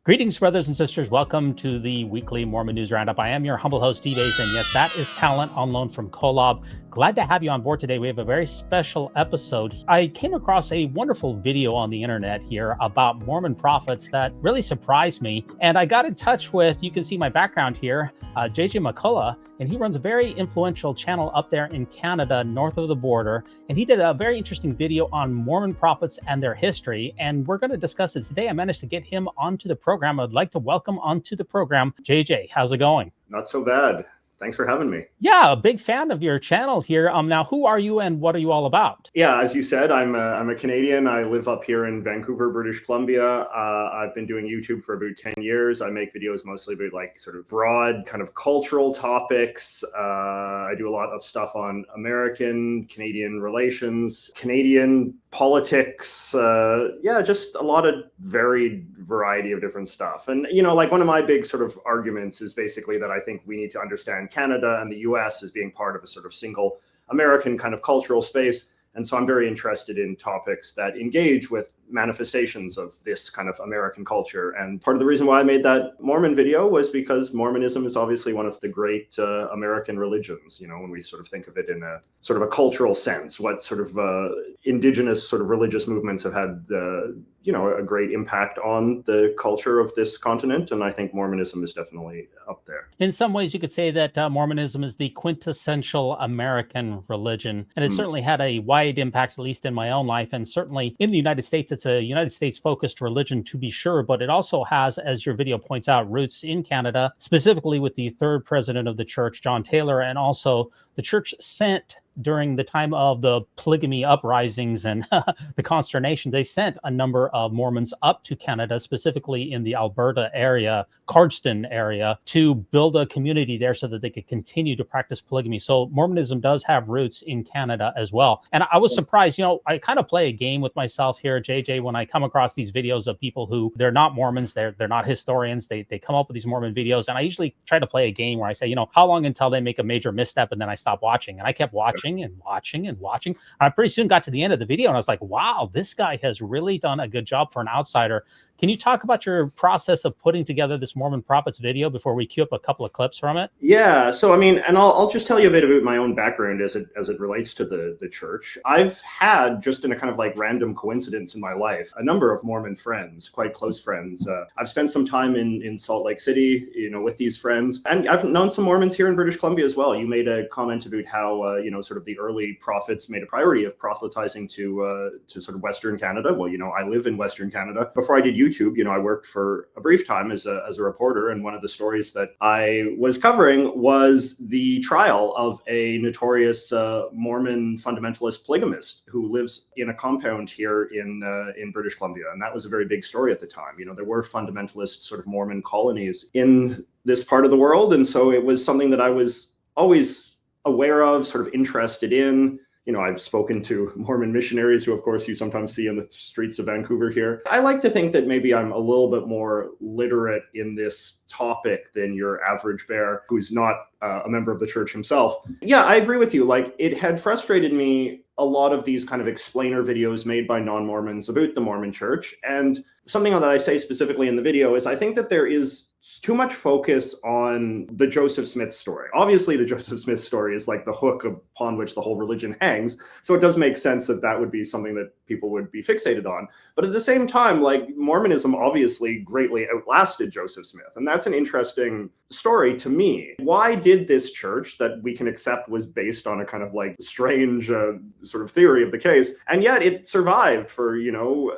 Greetings, brothers and sisters. Welcome to the weekly Mormon News Roundup. I am your humble host, DJs, and yes, that is talent on loan from Kolob. Glad to have you on board today. We have a very special episode. I came across a wonderful video on the internet here about Mormon prophets that really surprised me. And I got in touch with, you can see my background here, JJ McCullough, and he runs a very influential channel up there in Canada, north of the border. And he did a very interesting video on Mormon prophets and their history. And we're going to discuss it today. I managed to get him onto the program. I'd like to welcome onto the program, JJ. How's it going? Not so bad. Thanks for having me. Yeah, a big fan of your channel here. Now, who are you and what are you all about? Yeah, as you said, I'm a Canadian. I live up here in Vancouver, British Columbia. I've been doing YouTube for about 10 years. I make videos mostly about like sort of broad kind of cultural topics. I do a lot of stuff on American-Canadian relations, Canadian politics. Yeah, just a lot of varied variety of different stuff. And, you know, like one of my big sort of arguments is basically that I think we need to understand Canada and the US as being part of a sort of single American kind of cultural space. And so I'm very interested in topics that engage with manifestations of this kind of American culture. And part of the reason why I made that Mormon video was because Mormonism is obviously one of the great American religions, you know, when we sort of think of it in a sort of a cultural sense, what sort of indigenous sort of religious movements have had, you know, a great impact on the culture of this continent. And I think Mormonism is definitely up there. In some ways, you could say that Mormonism is the quintessential American religion. And it certainly had a wide impact, at least in my own life. And certainly in the United States, it's a United States focused religion to be sure. But it also has, as your video points out, roots in Canada, specifically with the third president of the church, John Taylor, and also the church sent during the time of the polygamy uprisings and the consternation, they sent a number of Mormons up to Canada, specifically in the Alberta area, Cardston area, to build a community there so that they could continue to practice polygamy. So Mormonism does have roots in Canada as well. And I was surprised, you know, I kind of play a game with myself here, JJ, when I come across these videos of people who they're not Mormons, they're not historians, they come up with these Mormon videos. And I usually try to play a game where I say, you know, how long until they make a major misstep and then I stop watching? And I kept watching and watching and watching. I pretty soon got to the end of the video and I was like, wow, this guy has really done a good job for an outsider. Can you talk about your process of putting together this Mormon Prophets video before we cue up a couple of clips from it? Yeah, so I mean, and I'll just tell you a bit about my own background as it relates to the church. I've had, just in a kind of like random coincidence in my life, a number of Mormon friends, quite close friends. I've spent some time in Salt Lake City, you know, with these friends, and I've known some Mormons here in British Columbia as well. You made a comment about how you know, sort of the early prophets made a priority of proselytizing to sort of Western Canada. Well, you know, I live in Western Canada. Before I did YouTube, you know, I worked for a brief time as a reporter, and one of the stories that I was covering was the trial of a notorious Mormon fundamentalist polygamist who lives in a compound here in British Columbia, and that was a very big story at the time. You know, there were fundamentalist sort of Mormon colonies in this part of the world, and so it was something that I was always aware of, sort of interested in. You know, I've spoken to Mormon missionaries who, of course, you sometimes see in the streets of Vancouver here. I like to think that maybe I'm a little bit more literate in this topic than your average bear who's not a member of the church himself. Yeah, I agree with you. Like, it had frustrated me, a lot of these kind of explainer videos made by non-Mormons about the Mormon church. And something that I say specifically in the video is I think that there is too much focus on the Joseph Smith story. Obviously, the Joseph Smith story is like the hook upon which the whole religion hangs. So it does make sense that that would be something that people would be fixated on. But at the same time, like, Mormonism obviously greatly outlasted Joseph Smith. And that's an interesting story to me. Why did this church that we can accept was based on a kind of like strange sort of theory of the case, and yet it survived for, you know,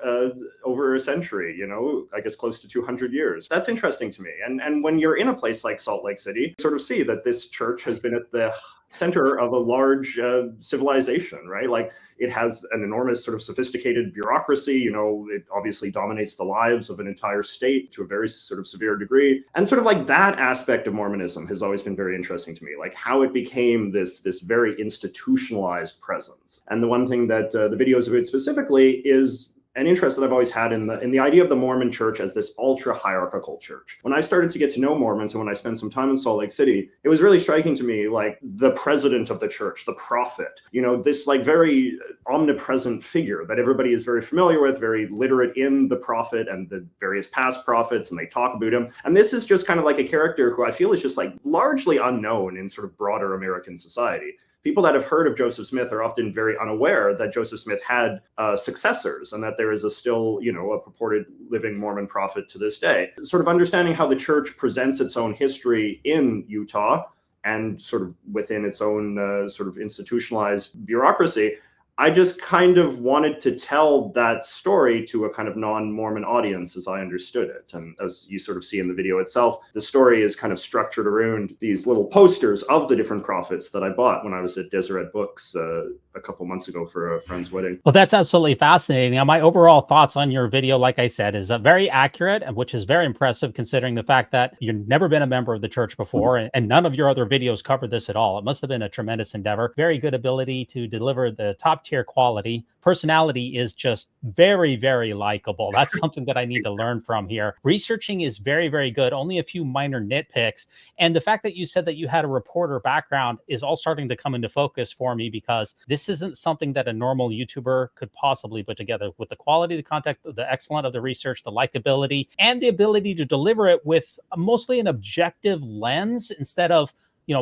over a century, you know, I guess close to 200 years. That's interesting to me. And when you're in a place like Salt Lake City, you sort of see that this church has been at the center of a large civilization, right? Like, it has an enormous sort of sophisticated bureaucracy. You know, it obviously dominates the lives of an entire state to a very sort of severe degree. And sort of like that aspect of Mormonism has always been very interesting to me, like how it became this very institutionalized presence. And the one thing that the video is about specifically is an interest that I've always had in the idea of the Mormon church as this ultra hierarchical church. When I started to get to know Mormons and when I spent some time in Salt Lake City, it was really striking to me, like the president of the church, the prophet, this like very omnipresent figure that everybody is very familiar with, very literate in the prophet and the various past prophets, and they talk about him. And this is just kind of like a character who I feel is just like largely unknown in sort of broader American society. People that have heard of Joseph Smith are often very unaware that Joseph Smith had successors and that there is still a purported living Mormon prophet to this day. Sort of understanding how the church presents its own history in Utah and sort of within its own sort of institutionalized bureaucracy, I just kind of wanted to tell that story to a kind of non-Mormon audience as I understood it. And as you sort of see in the video itself, the story is kind of structured around these little posters of the different prophets that I bought when I was at Deseret Books a couple months ago for a friend's wedding. Well, that's absolutely fascinating. Now, my overall thoughts on your video, like I said, is very accurate, and which is very impressive considering the fact that you've never been a member of the church before, and none of your other videos covered this at all. It must have been a tremendous endeavor. Very good ability to deliver the top tier quality. Personality is just very, very likable. That's something that I need to learn from here. Researching is very, very good. Only a few minor nitpicks. And the fact that you said that you had a reporter background is all starting to come into focus for me, because this isn't something that a normal YouTuber could possibly put together, with the quality, the content, the excellence of the research, the likability, and the ability to deliver it with mostly an objective lens instead of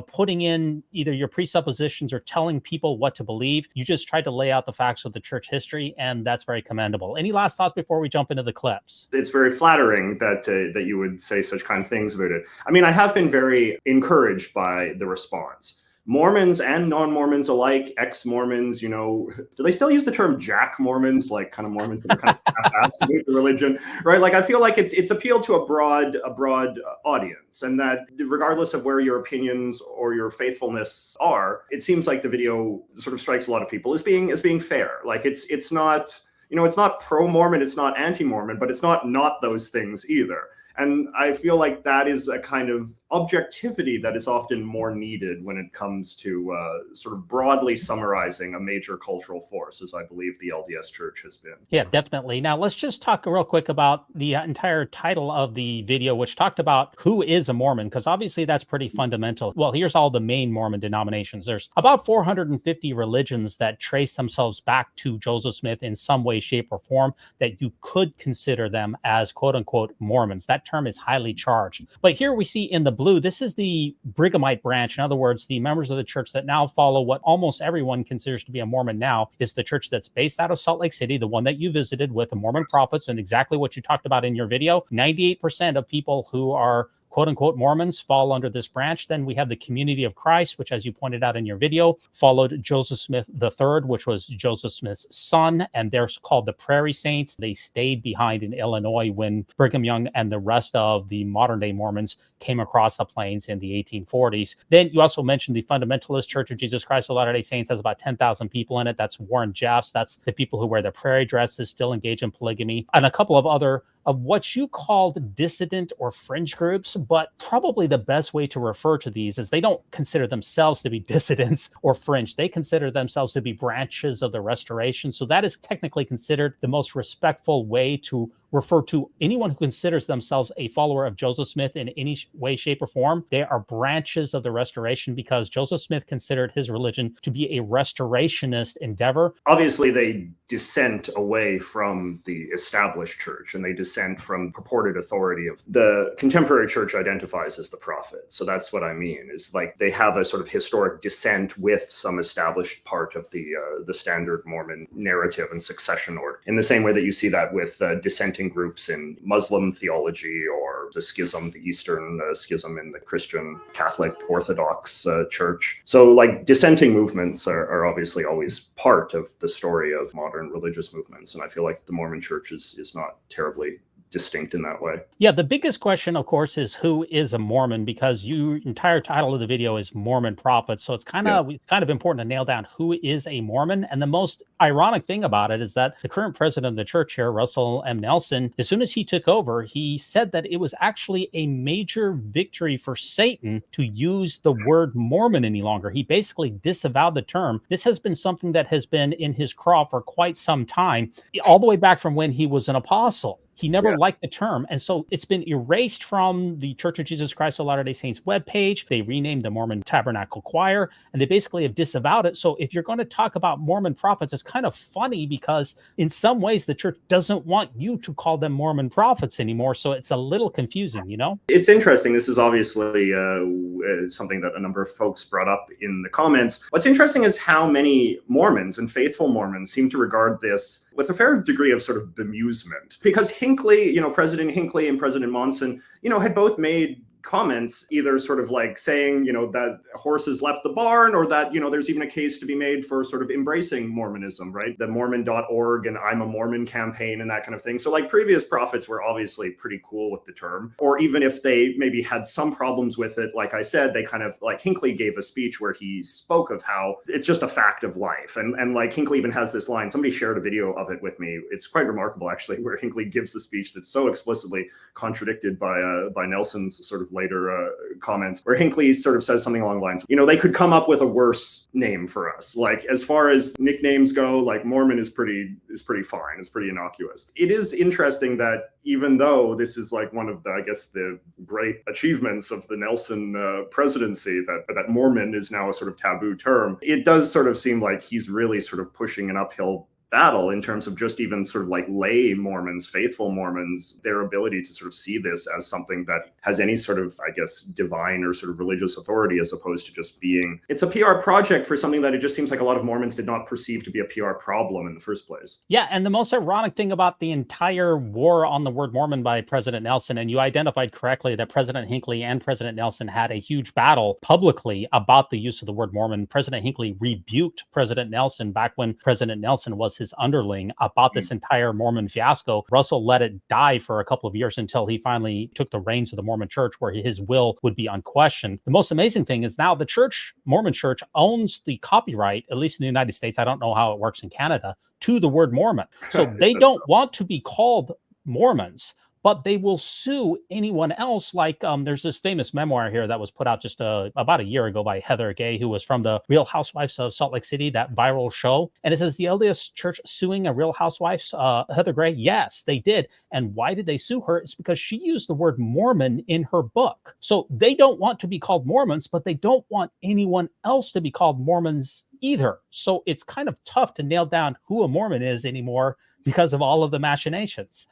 putting in either your presuppositions or telling people what to believe. You just tried to lay out the facts of the church history, and that's very commendable. Any last thoughts before we jump into the clips? It's very flattering that you would say such kind of things about it. I mean, I have been very encouraged by the response. Mormons and non-Mormons alike, ex-Mormons, do they still use the term Jack Mormons, like kind of Mormons that are kind of half-assed about the religion, right? Like, I feel like it's appealed to a broad audience, and that regardless of where your opinions or your faithfulness are, it seems like the video sort of strikes a lot of people as being fair. Like, it's not, it's not pro-Mormon, it's not anti-Mormon, but it's not those things either. And I feel like that is a kind of objectivity that is often more needed when it comes to sort of broadly summarizing a major cultural force, as I believe the LDS Church has been. Yeah, definitely. Now, let's just talk real quick about the entire title of the video, which talked about who is a Mormon, because obviously that's pretty fundamental. Well, here's all the main Mormon denominations. There's about 450 religions that trace themselves back to Joseph Smith in some way, shape, or form that you could consider them as quote unquote Mormons. That term is highly charged. But here we see in the blue, this is the Brighamite branch. In other words, the members of the church that now follow what almost everyone considers to be a Mormon now is the church that's based out of Salt Lake City, the one that you visited with the Mormon prophets, and exactly what you talked about in your video. 98% of people who are quote unquote Mormons fall under this branch. Then we have the Community of Christ, which, as you pointed out in your video, followed Joseph Smith III, which was Joseph Smith's son, and they're called the Prairie Saints. They stayed behind in Illinois when Brigham Young and the rest of the modern day Mormons came across the plains in the 1840s. Then you also mentioned the Fundamentalist Church of Jesus Christ of Latter-day Saints has about 10,000 people in it. That's Warren Jeffs. That's the people who wear the prairie dresses, still engage in polygamy, and a couple of other of what you called dissident or fringe groups. But probably the best way to refer to these is they don't consider themselves to be dissidents or fringe. They consider themselves to be branches of the Restoration. So that is technically considered the most respectful way to refer to anyone who considers themselves a follower of Joseph Smith in any way, shape, or form. They are branches of the Restoration because Joseph Smith considered his religion to be a restorationist endeavor. Obviously, they dissent away from the established church, and they dissent from purported authority of the contemporary church identifies as the prophet. So that's what I mean, is like they have a sort of historic dissent with some established part of the standard Mormon narrative and succession order, in the same way that you see that with dissenting groups in Muslim theology, or the schism, the Eastern schism in the Christian Catholic Orthodox Church. So like dissenting movements are obviously always part of the story of modern religious movements. And I feel like the Mormon Church is not terribly distinct in that way. Yeah, the biggest question, of course, is who is a Mormon, because your entire title of the video is Mormon Prophets. So it's kind of important to nail down who is a Mormon. And the most ironic thing about it is that the current president of the church here, Russell M. Nelson, as soon as he took over, he said that it was actually a major victory for Satan to use the word Mormon any longer. He basically disavowed the term. This has been something that has been in his craw for quite some time, all the way back from when he was an apostle. He never liked the term. And so it's been erased from the Church of Jesus Christ of Latter-day Saints webpage. They renamed the Mormon Tabernacle Choir, and they basically have disavowed it. So if you're going to talk about Mormon prophets, it's kind of funny because in some ways the church doesn't want you to call them Mormon prophets anymore. So it's a little confusing, you know? It's interesting. This is obviously something that a number of folks brought up in the comments. What's interesting is how many Mormons and faithful Mormons seem to regard this with a fair degree of sort of bemusement, because Hinckley, President Hinckley and President Monson, had both made comments either sort of like saying, that horses left the barn, or that, there's even a case to be made for sort of embracing Mormonism, right? The Mormon.org and I'm a Mormon campaign and that kind of thing. So like previous prophets were obviously pretty cool with the term, or even if they maybe had some problems with it, like I said, they kind of like Hinckley gave a speech where he spoke of how it's just a fact of life. And like Hinckley even has this line, somebody shared a video of it with me. It's quite remarkable actually, where Hinckley gives the speech that's so explicitly contradicted by Nelson's sort of later comments, where Hinckley sort of says something along the lines, they could come up with a worse name for us. Like as far as nicknames go, like Mormon is pretty fine. It's pretty innocuous. It is interesting that even though this is like one of the, I guess, the great achievements of the Nelson presidency, that Mormon is now a sort of taboo term, it does sort of seem like he's really sort of pushing an uphill battle in terms of just even sort of like lay Mormons, faithful Mormons, their ability to sort of see this as something that has any sort of, I guess, divine or sort of religious authority, as opposed to just being, it's a PR project for something that it just seems like a lot of Mormons did not perceive to be a PR problem in the first place. Yeah, and the most ironic thing about the entire war on the word Mormon by President Nelson, and you identified correctly that President Hinckley and President Nelson had a huge battle publicly about the use of the word Mormon. President Hinckley rebuked President Nelson back when President Nelson was his underling about this entire Mormon fiasco. Russell let it die for a couple of years until he finally took the reins of the Mormon church, where his will would be unquestioned. The most amazing thing is now the church, Mormon church, owns the copyright, at least in the United States. I don't know how it works in Canada, to the word Mormon. So they don't want to be called Mormons, but they will sue anyone else. Like there's this famous memoir here that was put out just about a year ago by Heather Gay, who was from the Real Housewives of Salt Lake City, that viral show. And it says, the LDS Church suing a Real Housewives, Heather Gray? Yes, they did. And why did they sue her? It's because she used the word Mormon in her book. So they don't want to be called Mormons, but they don't want anyone else to be called Mormons either. So it's kind of tough to nail down who a Mormon is anymore, because of all of the machinations.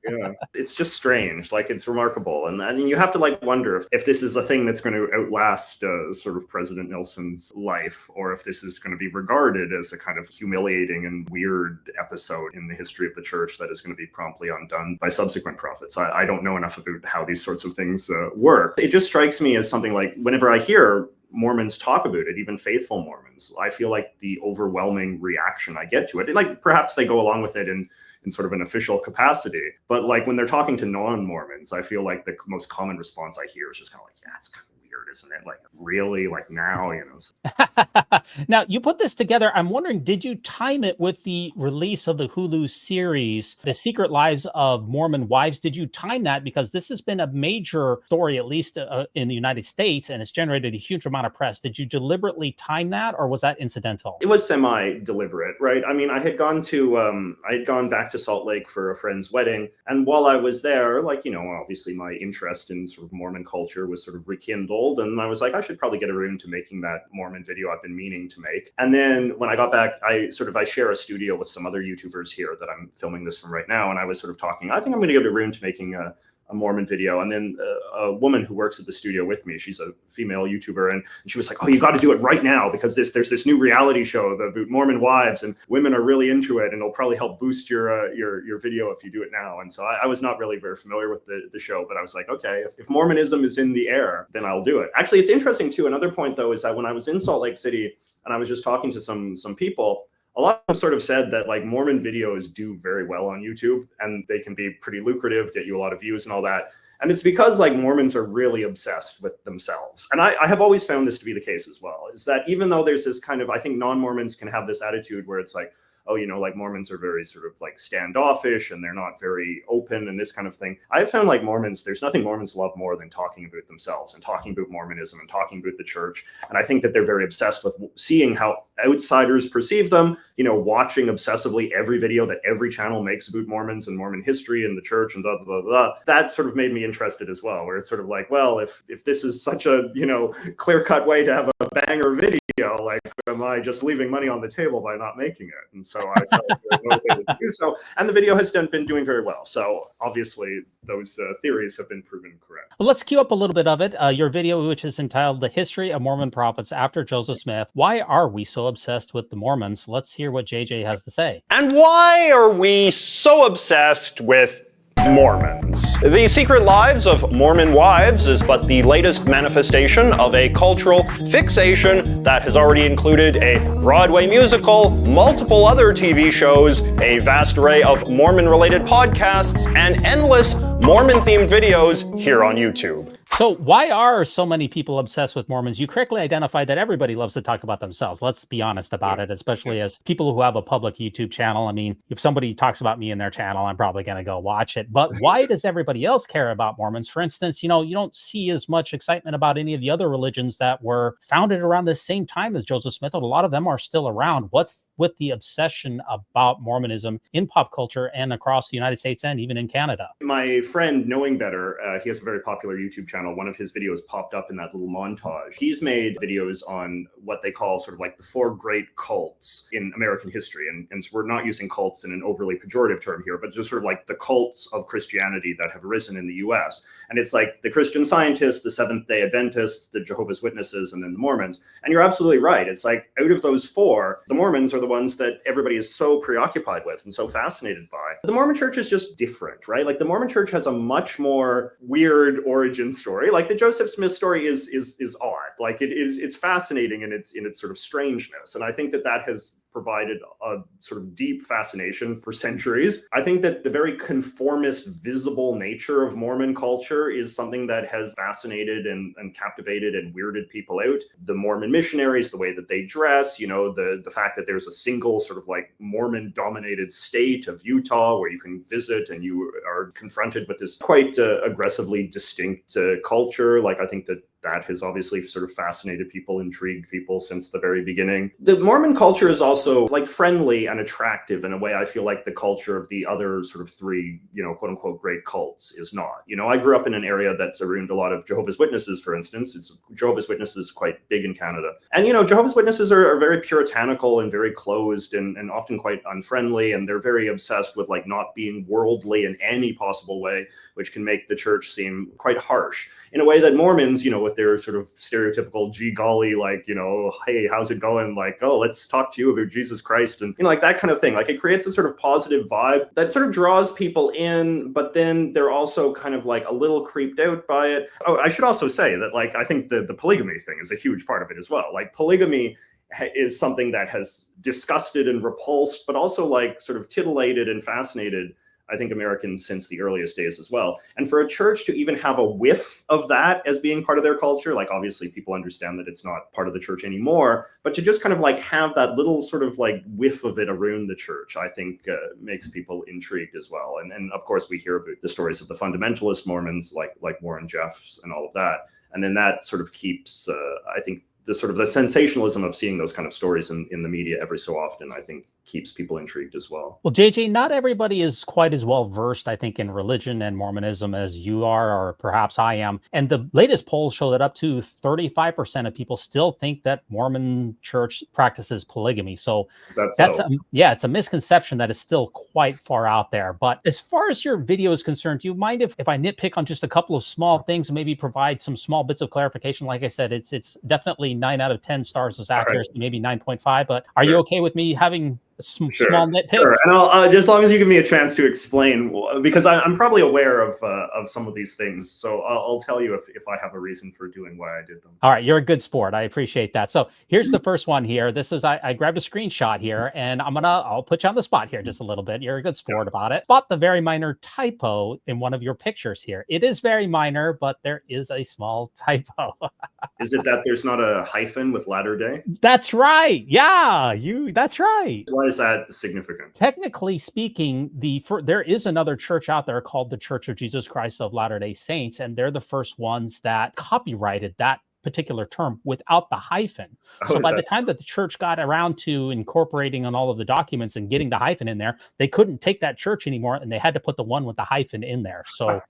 Yeah, it's just strange. Like, it's remarkable. And you have to like wonder if this is a thing that's going to outlast sort of President Nelson's life, or if this is going to be regarded as a kind of humiliating and weird episode in the history of the church that is going to be promptly undone by subsequent prophets. I don't know enough about how these sorts of things work. It just strikes me as something like, whenever I hear Mormons talk about it, even faithful Mormons, I feel like the overwhelming reaction I get to it, like perhaps they go along with it in sort of an official capacity, but like when they're talking to non-Mormons, I feel like the most common response I hear is just kind of like, yeah, it's kind of weird, isn't it? Like, really? Like now, Now, you put this together. I'm wondering, did you time it with the release of the Hulu series, The Secret Lives of Mormon Wives? Did you time that? Because this has been a major story, at least in the United States, and it's generated a huge amount of press. Did you deliberately time that, or was that incidental? It was semi-deliberate, right? I mean, I had gone back to Salt Lake for a friend's wedding, and while I was there, like, obviously my interest in sort of Mormon culture was sort of rekindled, and I was like, I should probably get around to making that Mormon video I've been meaning to make. And then when I got back, I share a studio with some other YouTubers here that I'm filming this from right now, and I was sort of talking, I think I'm going to get around to making a Mormon video. And then a woman who works at the studio with me, she's a female YouTuber, and she was like, oh, you got to do it right now, because there's this new reality show about Mormon wives, and women are really into it, and it'll probably help boost your video if you do it now. And so I was not really very familiar with the show, but I was like, okay, if Mormonism is in the air, then I'll do it. Actually, it's interesting too. Another point though is that when I was in Salt Lake City and I was just talking to some people, a lot of them sort of said that like Mormon videos do very well on YouTube and they can be pretty lucrative, get you a lot of views and all that. And it's because like Mormons are really obsessed with themselves. And I have always found this to be the case as well, is that even though there's this kind of, I think non-Mormons can have this attitude where it's like, oh, you know, like Mormons are very sort of like standoffish and they're not very open and this kind of thing. I've found like Mormons, there's nothing Mormons love more than talking about themselves and talking about Mormonism and talking about the church. And I think that they're very obsessed with seeing how outsiders perceive them, you know, watching obsessively every video that every channel makes about Mormons and Mormon history and the church and blah, blah, blah, blah. That sort of made me interested as well, where it's sort of like, well, if this is such a, you know, clear-cut way to have a banger video, like, am I just leaving money on the table by not making it? And so I felt motivated to do so. And the video has been doing very well. So obviously those theories have been proven correct. Well, let's cue up a little bit of it. Your video, which is entitled The History of Mormon Prophets After Joseph Smith. Why are we so obsessed with the Mormons? Let's hear what JJ has to say. And why are we so obsessed with Mormons? The Secret Lives of Mormon Wives is but the latest manifestation of a cultural fixation that has already included a Broadway musical, multiple other TV shows, a vast array of Mormon-related podcasts, and endless Mormon-themed videos here on YouTube. So why are so many people obsessed with Mormons? You correctly identified that everybody loves to talk about themselves. Let's be honest about it, especially as people who have a public YouTube channel. I mean, if somebody talks about me in their channel, I'm probably going to go watch it. But why does everybody else care about Mormons? For instance, you know, you don't see as much excitement about any of the other religions that were founded around the same time as Joseph Smith. A lot of them are still around. What's with the obsession about Mormonism in pop culture and across the United States and even in Canada? My friend, Knowing Better, he has a very popular YouTube channel. One of his videos popped up in that little montage. He's made videos on what they call sort of like the 4 great cults in American history. And so we're not using cults in an overly pejorative term here, but just sort of like the cults of Christianity that have arisen in the US. And it's like the Christian Scientists, the Seventh-day Adventists, the Jehovah's Witnesses, and then the Mormons. And you're absolutely right. It's like out of those 4, the Mormons are the ones that everybody is so preoccupied with and so fascinated by. The Mormon Church is just different, right? Like the Mormon Church has a much more weird origin story. Like the Joseph Smith story is odd. Like it's fascinating in its sort of strangeness. And I think that has provided a sort of deep fascination for centuries. I think that the very conformist, visible nature of Mormon culture is something that has fascinated and captivated and weirded people out. The Mormon missionaries, the way that they dress, you know, the fact that there's a single sort of like Mormon-dominated state of Utah where you can visit and you are confronted with this quite aggressively distinct culture. Like I think that has obviously sort of fascinated people, intrigued people since the very beginning. The Mormon culture is also like friendly and attractive in a way I feel like the culture of the other sort of 3, you know, quote unquote, great cults is not. You know, I grew up in an area that's around a lot of Jehovah's Witnesses, for instance. Jehovah's Witnesses quite big in Canada. And, you know, Jehovah's Witnesses are very puritanical and very closed and often quite unfriendly. And they're very obsessed with like not being worldly in any possible way, which can make the church seem quite harsh in a way that Mormons, you know, with their sort of stereotypical, gee golly, like, you know, hey, how's it going? Like, oh, let's talk to you about Jesus Christ and, you know, like that kind of thing. Like it creates a sort of positive vibe that sort of draws people in, but then they're also kind of like a little creeped out by it. Oh, I should also say that like, I think the polygamy thing is a huge part of it as well. Like polygamy is something that has disgusted and repulsed, but also like sort of titillated and fascinated, I think, Americans since the earliest days as well. And for a church to even have a whiff of that as being part of their culture, like obviously people understand that it's not part of the church anymore, but to just kind of like have that little sort of like whiff of it around the church, I think makes people intrigued as well. And of course we hear about the stories of the fundamentalist Mormons like Warren Jeffs and all of that. And then that sort of keeps, I think, the sort of the sensationalism of seeing those kind of stories in the media every so often, I think, keeps people intrigued as well. Well, JJ, not everybody is quite as well versed, I think, in religion and Mormonism as you are, or perhaps I am. And the latest polls show that up to 35% of people still think that Mormon church practices polygamy. So it's a misconception that is still quite far out there. But as far as your video is concerned, do you mind if I nitpick on just a couple of small things and maybe provide some small bits of clarification? Like I said, it's definitely 9 out of 10 stars as accuracy, maybe 9.5. But are you okay with me having Sure, small nitpicks. sure. And I'll just as long as you give me a chance to explain, because I'm probably aware of some of these things, so I'll tell you if I have a reason for doing why I did them. All right, you're a good sport. I appreciate that. So here's the first one here. This is I grabbed a screenshot here, and I'll put you on the spot here just a little bit. You're a good sport about it. Spot the very minor typo in one of your pictures here. It is very minor, but there is a small typo. Is it that there's not a hyphen with latter day? That's right. Yeah, that's right. Why is that significant? Technically speaking, there is another church out there called the Church of Jesus Christ of Latter-day Saints, and they're the first ones that copyrighted that particular term without the hyphen. So by the time that the church got around to incorporating on all of the documents and getting the hyphen in there, they couldn't take that church anymore, and they had to put the one with the hyphen in there. So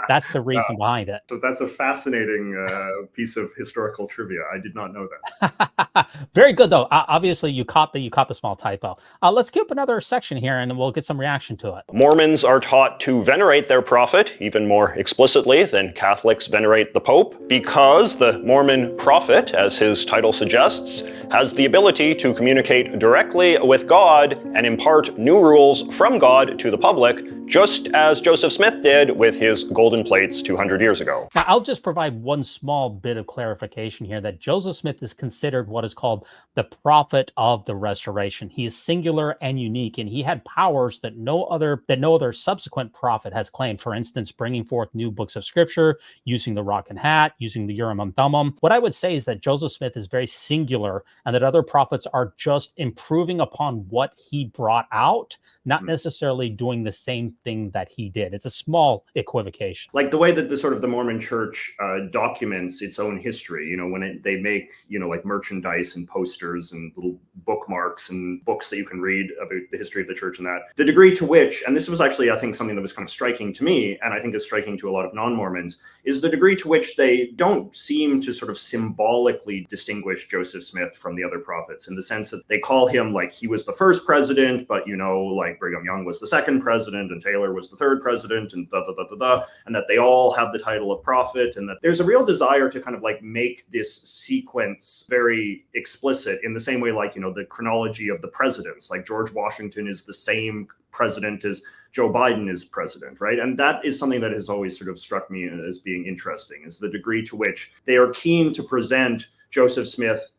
that's the reason behind it. So that's a fascinating piece of historical trivia. I did not know that. Very good, though. Obviously, you caught the small typo. Let's keep another section here, and we'll get some reaction to it. Mormons are taught to venerate their prophet even more explicitly than Catholics venerate the Pope, because the Mormon prophet, as his title suggests, has the ability to communicate directly with God and impart new rules from God to the public, just as Joseph Smith did with his golden plates 200 years ago. Now, I'll just provide one small bit of clarification here that Joseph Smith is considered what is called the prophet of the restoration. He is singular and unique, and he had powers that no other subsequent prophet has claimed. For instance, bringing forth new books of scripture, using the rock and hat, using the Urim and Thummim. What I would say is that Joseph Smith is very singular, and that other prophets are just improving upon what he brought out, not necessarily doing the same thing that he did. It's a small equivocation. Like the way that the Mormon Church documents its own history, when they make, like merchandise and posters and little bookmarks and books that you can read about the history of the church, and that the degree to which, and this was actually, I think, something that was kind of striking to me, and I think is striking to a lot of non-Mormons, is the degree to which they don't seem to sort of symbolically distinguish Joseph Smith from the other prophets, in the sense that they call him like he was the first president, but like Brigham Young was the second president and Taylor was the third president, and and that they all have the title of prophet, and that there's a real desire to kind of like make this sequence very explicit, in the same way like, the chronology of the presidents, like George Washington is the same president as Joe Biden is president, right? And that is something that has always sort of struck me as being interesting, is the degree to which they are keen to present Joseph Smith.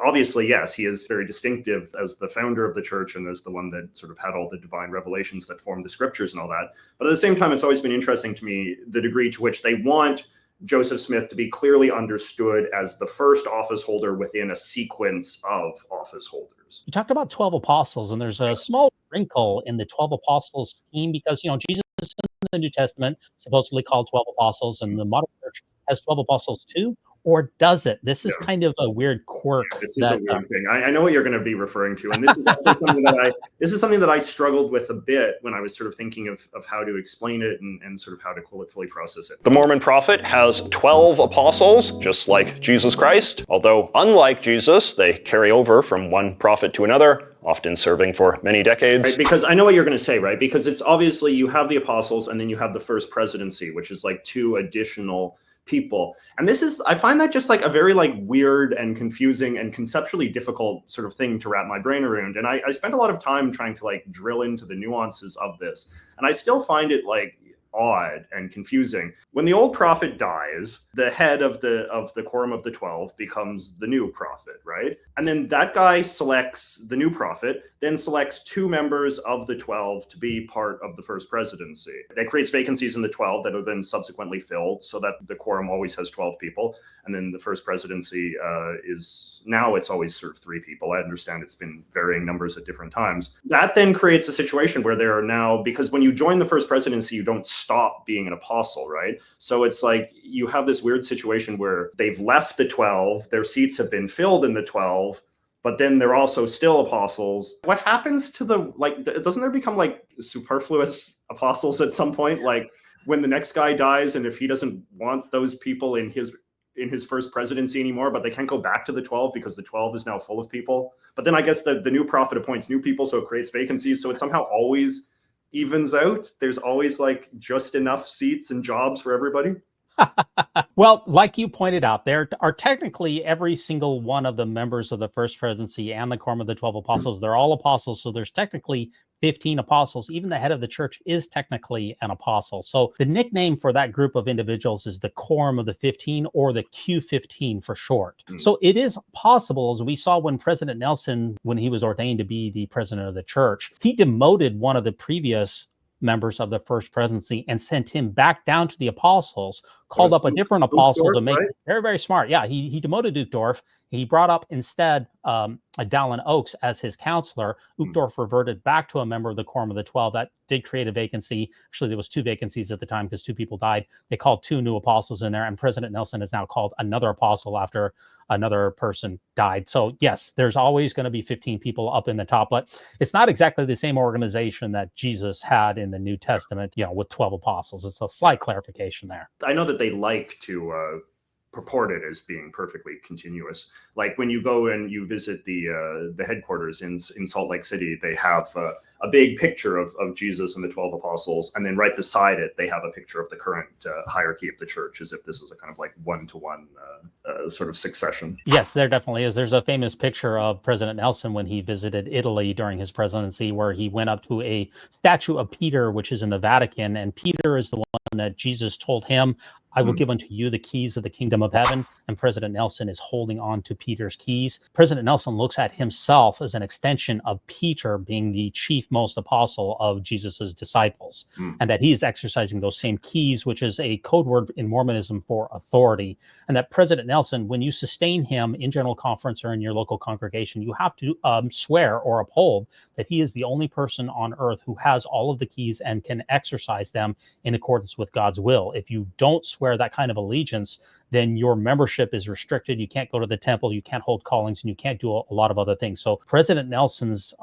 Obviously, yes, he is very distinctive as the founder of the church and as the one that sort of had all the divine revelations that formed the scriptures and all that. But at the same time, it's always been interesting to me the degree to which they want Joseph Smith to be clearly understood as the first office holder within a sequence of office holders. You talked about 12 apostles, and there's a small wrinkle in the 12 apostles scheme, because, Jesus in the New Testament supposedly called 12 apostles, and the modern church has 12 apostles too. Or does it? This is kind of a weird quirk. Yeah, this is a weird thing. I know what you're going to be referring to, and this is also something that I struggled with a bit when I was sort of thinking of how to explain it and sort of how to fully process it. The Mormon prophet has 12 apostles, just like Jesus Christ, although unlike Jesus, they carry over from one prophet to another, often serving for many decades. Right, because I know what you're going to say, right? Because it's obviously you have the apostles and then you have the first presidency, which is like two additional people. And I find that just like a very like weird and confusing and conceptually difficult sort of thing to wrap my brain around. And I spent a lot of time trying to like drill into the nuances of this. And I still find it like odd and confusing. When the old prophet dies, the head of the quorum of the 12 becomes the new prophet, right? And then that guy selects the new prophet, then selects two members of the 12 to be part of the first presidency. That creates vacancies in the 12 that are then subsequently filled, so that the quorum always has 12 people. And then the first presidency it's always sort of 3 people. I understand it's been varying numbers at different times. That then creates a situation where there are now, because when you join the first presidency, you don't stop being an apostle, right? So it's like you have this weird situation where they've left the 12, their seats have been filled in the 12, but then they're also still apostles. What happens to doesn't there become like superfluous apostles at some point? Like when the next guy dies, and if he doesn't want those people in his first presidency anymore, but they can't go back to the 12 because the 12 is now full of people. But then I guess the new prophet appoints new people, so it creates vacancies. So it somehow always evens out. There's always like just enough seats and jobs for everybody. Well, like you pointed out, there are technically every single one of the members of the First Presidency and the Quorum of the 12 Apostles. They're all apostles. So there's technically 15 apostles. Even the head of the church is technically an apostle. So the nickname for that group of individuals is the Quorum of the 15, or the Q15 for short. So it is possible, as we saw when President Nelson, when he was ordained to be the president of the church, he demoted one of the previous members of the First Presidency and sent him back down to the apostles, called up a different apostle to make, very, very smart. Yeah, he demoted Uchtdorf. He brought up instead Dallin Oaks as his counselor. Uchtdorf reverted back to a member of the Quorum of the 12. That did create a vacancy. Actually, there was 2 vacancies at the time because 2 people died. They called 2 new apostles in there, and President Nelson has now called another apostle after another person died. So yes, there's always going to be 15 people up in the top, but it's not exactly the same organization that Jesus had in the New Testament, with 12 apostles. It's a slight clarification there. I know that they like to purport it as being perfectly continuous. Like when you go and you visit the headquarters in Salt Lake City, they have a big picture of Jesus and the 12 apostles, and then right beside it, they have a picture of the current hierarchy of the church, as if this is a kind of like one-to-one sort of succession. Yes, there definitely is. There's a famous picture of President Nelson when he visited Italy during his presidency, where he went up to a statue of Peter, which is in the Vatican, and Peter is the one that Jesus told him, I will give unto you the keys of the kingdom of heaven. And President Nelson is holding on to Peter's keys. President Nelson looks at himself as an extension of Peter being the chief most apostle of Jesus's disciples, and that he is exercising those same keys, which is a code word in Mormonism for authority. And that President Nelson, when you sustain him in general conference or in your local congregation, you have to swear or uphold that he is the only person on earth who has all of the keys and can exercise them in accordance with God's will. If you don't swear that kind of allegiance, then your membership is restricted. You can't go to the temple, you can't hold callings, and you can't do a lot of other things. So President Nelson's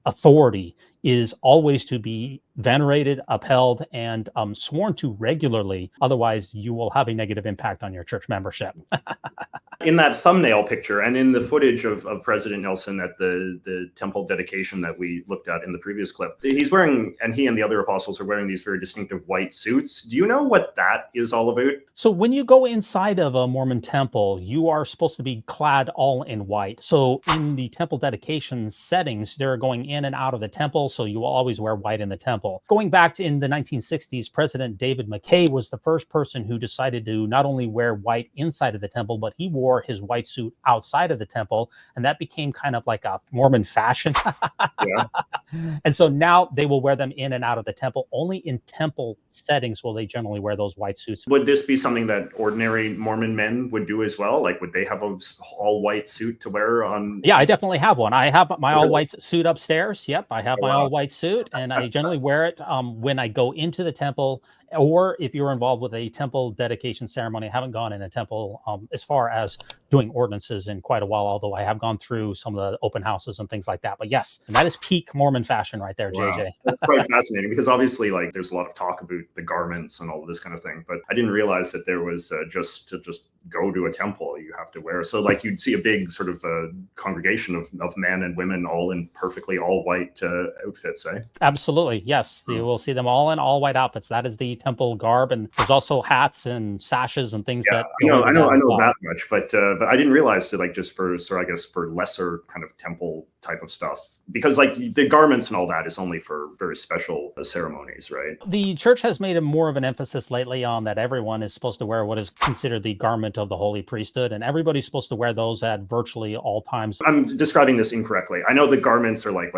authority is always to be venerated, upheld, and sworn to regularly. Otherwise, you will have a negative impact on your church membership. In that thumbnail picture and in the footage of President Nelson at the temple dedication that we looked at in the previous clip, he's wearing, and he and the other apostles are wearing these very distinctive white suits. Do you know what that is all about? So when you go inside of a Mormon temple, you are supposed to be clad all in white. So in the temple dedication settings, they're going in and out of the temple, so you will always wear white in the temple. Going back to in the 1960s, President David McKay was the first person who decided to not only wear white inside of the temple, but he wore his white suit outside of the temple, and that became kind of like a Mormon fashion. Yeah. And so now they will wear them in and out of the temple. Only in temple settings will they generally wear those white suits. Would this be something that ordinary Mormon men would do as well? Like, would they have a all-white suit to wear on? Yeah, I definitely have one. I have my all-white suit upstairs. Yep, I have my all-white suit, and I generally wear it when I go into the temple, or if you're involved with a temple dedication ceremony. I haven't gone in a temple as far as doing ordinances in quite a while, although I have gone through some of the open houses and things like that. But yes, and that is peak Mormon fashion right there, Wow. JJ. That's quite fascinating, because obviously, like, there's a lot of talk about the garments and all of this kind of thing, but I didn't realize that there was just to go to a temple, you have to wear. So like you'd see a big sort of congregation of men and women all in perfectly all white outfits, eh? Absolutely, yes. You will see them all in all white outfits. That is the temple garb, and there's also hats and sashes and things that. I know that much, but I didn't realize that, like, just for I guess for lesser kind of temple type of stuff, because like the garments and all that is only for very special ceremonies, right? The church has made a more of an emphasis lately on that everyone is supposed to wear what is considered the garment of the holy priesthood, and everybody's supposed to wear those at virtually all times. I'm describing this incorrectly. I know the garments are like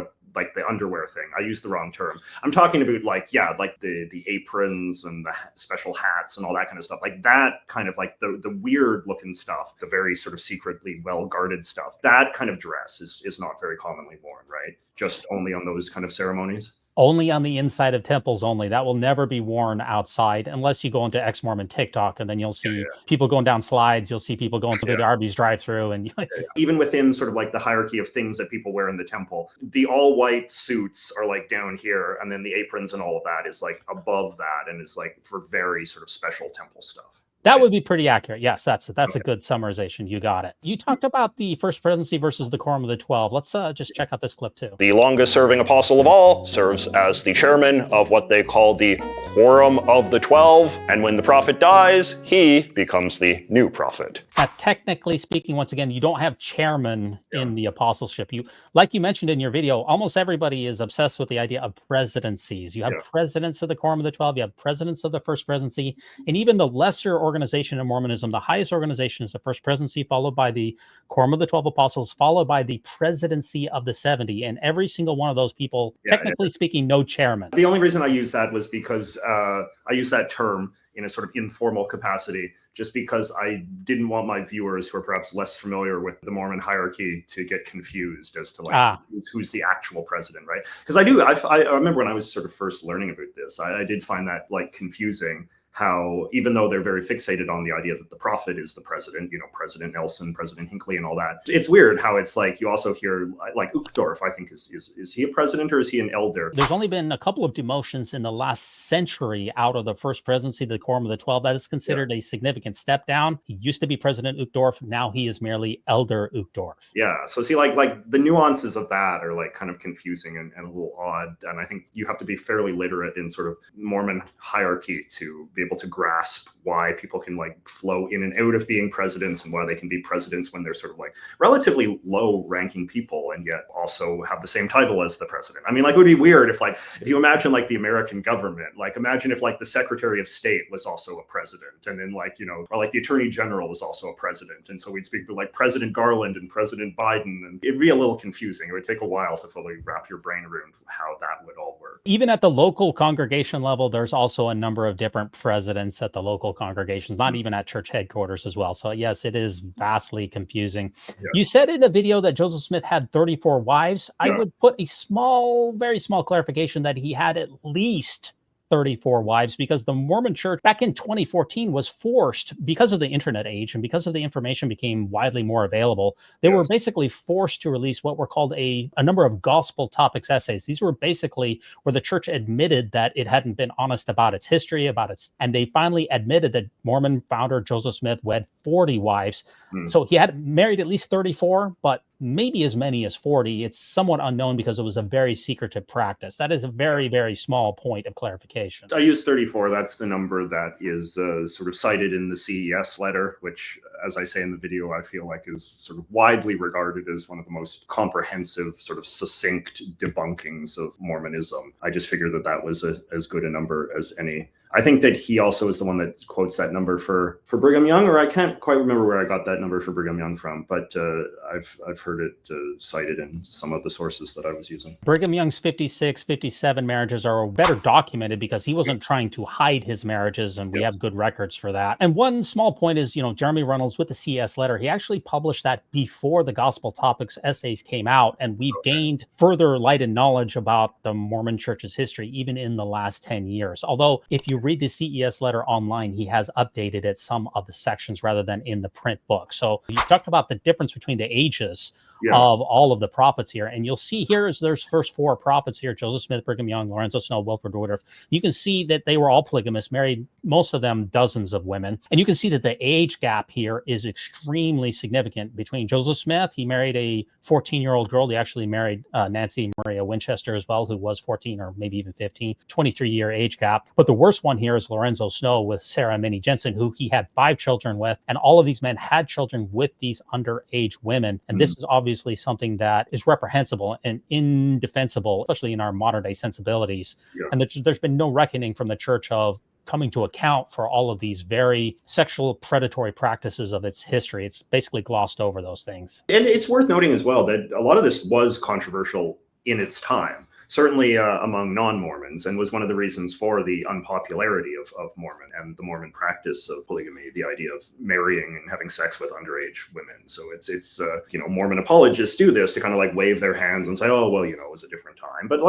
the underwear thing. I used the wrong term. I'm talking about like the aprons and the special hats and all that kind of stuff. Like that kind of like the weird looking stuff, the very sort of secretly well guarded stuff. That kind of dress is not very commonly worn, right? Just only on those kind of ceremonies. Only on the inside of temples only. That will never be worn outside unless you go into ex-Mormon TikTok, and then you'll see people going down slides. You'll see people going through the Arby's drive-through. And even within sort of like the hierarchy of things that people wear in the temple, the all white suits are like down here, and then the aprons and all of that is like above that, and is like for very sort of special temple stuff. That would be pretty accurate. Yes, that's a good summarization. You got it. You talked about the first presidency versus the Quorum of the 12. Let's just check out this clip too. The longest serving apostle of all serves as the chairman of what they call the Quorum of the 12, and when the prophet dies, he becomes the new prophet. Now, technically speaking, once again, you don't have chairman in the apostleship. Like you mentioned in your video, almost everybody is obsessed with the idea of presidencies. You have presidents of the Quorum of the 12, you have presidents of the first presidency, and even the lesser organization in Mormonism, the highest organization is the first presidency, followed by the Quorum of the 12 apostles, followed by the presidency of the 70. And every single one of those people, technically speaking, no chairman. The only reason I use that was because I use that term in a sort of informal capacity, just because I didn't want my viewers who are perhaps less familiar with the Mormon hierarchy to get confused as to like who's the actual president, right? Because I remember when I was sort of first learning about this, I did find that like confusing, how even though they're very fixated on the idea that the prophet is the president, President Nelson, President Hinckley and all that, it's weird how it's like you also hear like Uchtdorf, I think is he a president or is he an elder? There's only been a couple of demotions in the last century out of the first presidency, the Quorum of the 12. That is considered a significant step down. He used to be President Uchtdorf. Now he is merely Elder Uchtdorf. Yeah. So see, like the nuances of that are like kind of confusing and a little odd. And I think you have to be fairly literate in sort of Mormon hierarchy to be able to grasp why people can like flow in and out of being presidents and why they can be presidents when they're sort of like relatively low ranking people and yet also have the same title as the president. I mean, like it would be weird if you imagine like the American government, like imagine if like the Secretary of State was also a president and then like, or like the Attorney General was also a president. And so we'd speak to like President Garland and President Biden, and it'd be a little confusing. It would take a while to fully wrap your brain around how that would all work. Even at the local congregation level, there's also a number of different presidents at the local congregations, not even at church headquarters as well. So yes, it is vastly confusing. Yeah. You said in the video that Joseph Smith had 34 wives. Yeah. I would put a very small clarification that he had at least 34 wives, because the Mormon Church back in 2014 was forced, because of the internet age and because of the information became widely more available, they were basically forced to release what were called a number of gospel topics essays. These were basically where the church admitted that it hadn't been honest about its history, and they finally admitted that Mormon founder Joseph Smith wed 40 wives. So he had married at least 34, but maybe as many as 40. It's somewhat unknown because it was a very secretive practice. That is a very, very small point of clarification. I use 34. That's the number that is sort of cited in the CES letter, which, as I say in the video, I feel like is sort of widely regarded as one of the most comprehensive, sort of succinct debunkings of Mormonism. I just figured that was as good a number as any. I think that he also is the one that quotes that number for Brigham Young, or I can't quite remember where I got that number for Brigham Young from, but I've heard it cited in some of the sources that I was using. Brigham Young's 56, 57 marriages are better documented because he wasn't trying to hide his marriages, and we have good records for that. And one small point is, Jeremy Reynolds with the CS letter, he actually published that before the Gospel Topics essays came out, and we've gained further light and knowledge about the Mormon Church's history, even in the last 10 years. Although, if you read the CES letter online, he has updated it some of the sections rather than in the print book. So you talked about the difference between the ages of all of the prophets here. And you'll see here is there's first four prophets here: Joseph Smith, Brigham Young, Lorenzo Snow, Wilford Woodruff. You can see that they were all polygamists, married, most of them, dozens of women. And you can see that the age gap here is extremely significant between Joseph Smith. He married a 14-year-old girl. He actually married Nancy Maria Winchester as well, who was 14 or maybe even 15, 23-year age gap. But the worst one here is Lorenzo Snow with Sarah Minnie Jensen, who he had 5 children with. And all of these men had children with these underage women. And this is obviously something that is reprehensible and indefensible, especially in our modern day sensibilities. And there's been no reckoning from the church of coming to account for all of these very sexual predatory practices of its history. It's basically glossed over those things. And it's worth noting as well that a lot of this was controversial in its time, certainly among non-Mormons, and was one of the reasons for the unpopularity of Mormon and the Mormon practice of polygamy, the idea of marrying and having sex with underage women. So it's Mormon apologists do this to kind of like wave their hands and say, oh, well, it was a different time. But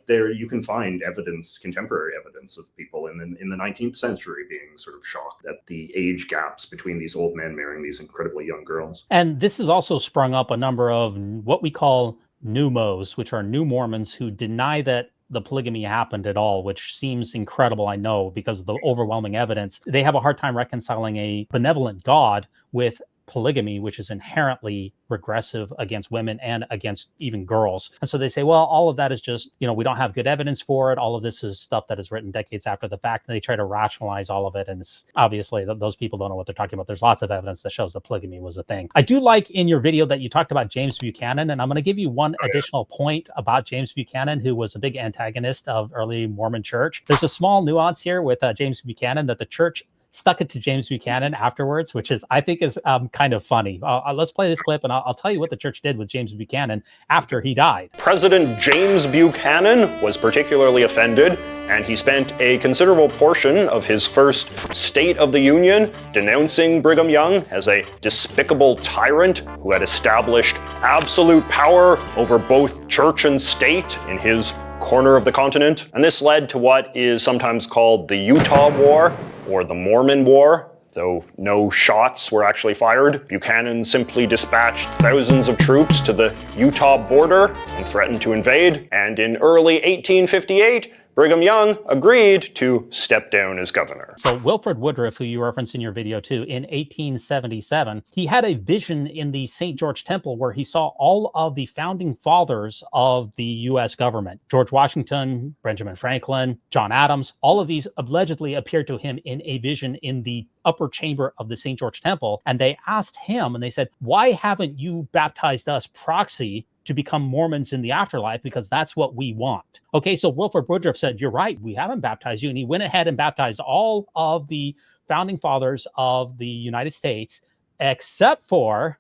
there you can find evidence, contemporary evidence of people in the 19th century being sort of shocked at the age gaps between these old men marrying these incredibly young girls. And this has also sprung up a number of what we call pneumos, which are new Mormons who deny that the polygamy happened at all, which seems incredible, I know, because of the overwhelming evidence. They have a hard time reconciling a benevolent God with polygamy, which is inherently regressive against women and against even girls. And so they say, well, all of that is just, we don't have good evidence for it. All of this is stuff that is written decades after the fact. And they try to rationalize all of it. And it's obviously those people don't know what they're talking about. There's lots of evidence that shows that polygamy was a thing. I do like in your video that you talked about James Buchanan, and I'm going to give you one additional point about James Buchanan, who was a big antagonist of early Mormon church. There's a small nuance here with James Buchanan that the church stuck it to James Buchanan afterwards, which I think is kind of funny. Let's play this clip and I'll tell you what the church did with James Buchanan after he died. President James Buchanan was particularly offended, and he spent a considerable portion of his first State of the Union denouncing Brigham Young as a despicable tyrant who had established absolute power over both church and state in his corner of the continent. And this led to what is sometimes called the Utah War, or the Mormon War, though no shots were actually fired. Buchanan simply dispatched thousands of troops to the Utah border and threatened to invade. And in early 1858, Brigham Young agreed to step down as governor. So Wilford Woodruff, who you referenced in your video too, in 1877, he had a vision in the St. George Temple where he saw all of the founding fathers of the U.S. government. George Washington, Benjamin Franklin, John Adams, all of these allegedly appeared to him in a vision in the upper chamber of the St. George Temple. And they asked him, and they said, why haven't you baptized us proxy to become Mormons in the afterlife, because that's what we want? Okay, so Wilford Woodruff said, you're right, we haven't baptized you. And he went ahead and baptized all of the founding fathers of the United States, except for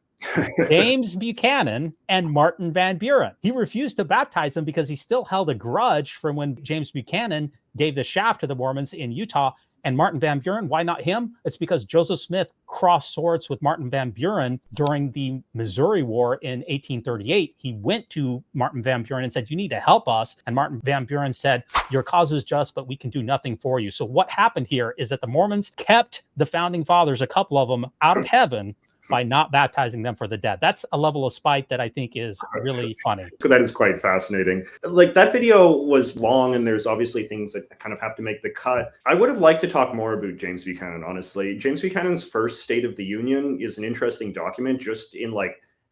James Buchanan and Martin Van Buren. He refused to baptize them because he still held a grudge from when James Buchanan gave the shaft to the Mormons in Utah. And Martin Van Buren, why not him? It's because Joseph Smith crossed swords with Martin Van Buren during the Missouri War in 1838. He went to Martin Van Buren and said, you need to help us. And Martin Van Buren said, your cause is just, but we can do nothing for you. So what happened here is that the Mormons kept the founding fathers, a couple of them, out of heaven by not baptizing them for the dead. That's a level of spite that I think is really funny. That is quite fascinating. Like, that video was long, and there's obviously things that kind of have to make the cut. I would have liked to talk more about James Buchanan, honestly. James Buchanan's first State of the Union is an interesting document, just in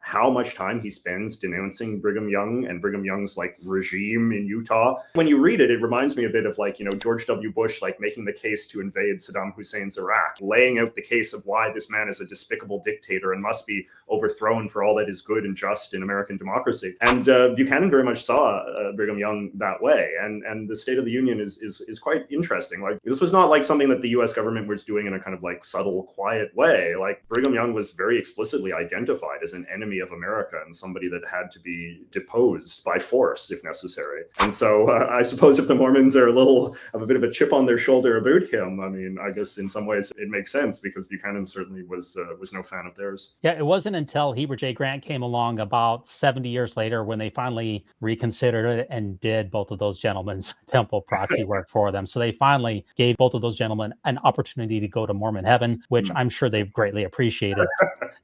how much time he spends denouncing Brigham Young and Brigham Young's regime in Utah. When you read it, it reminds me a bit of George W. Bush making the case to invade Saddam Hussein's Iraq, laying out the case of why this man is a despicable dictator and must be overthrown for all that is good and just in American democracy. And Buchanan very much saw Brigham Young that way. And the State of the Union is quite interesting. This was not something that the U.S. government was doing in a kind of subtle, quiet way. Brigham Young was very explicitly identified as an enemy of America and somebody that had to be deposed by force if necessary. And so I suppose if the Mormons are have a bit of a chip on their shoulder about him, I mean, I guess in some ways it makes sense, because Buchanan certainly was no fan of theirs. Yeah, it wasn't until Heber J. Grant came along about 70 years later when they finally reconsidered it and did both of those gentlemen's temple proxy work for them. So they finally gave both of those gentlemen an opportunity to go to Mormon heaven, which I'm sure they've greatly appreciated.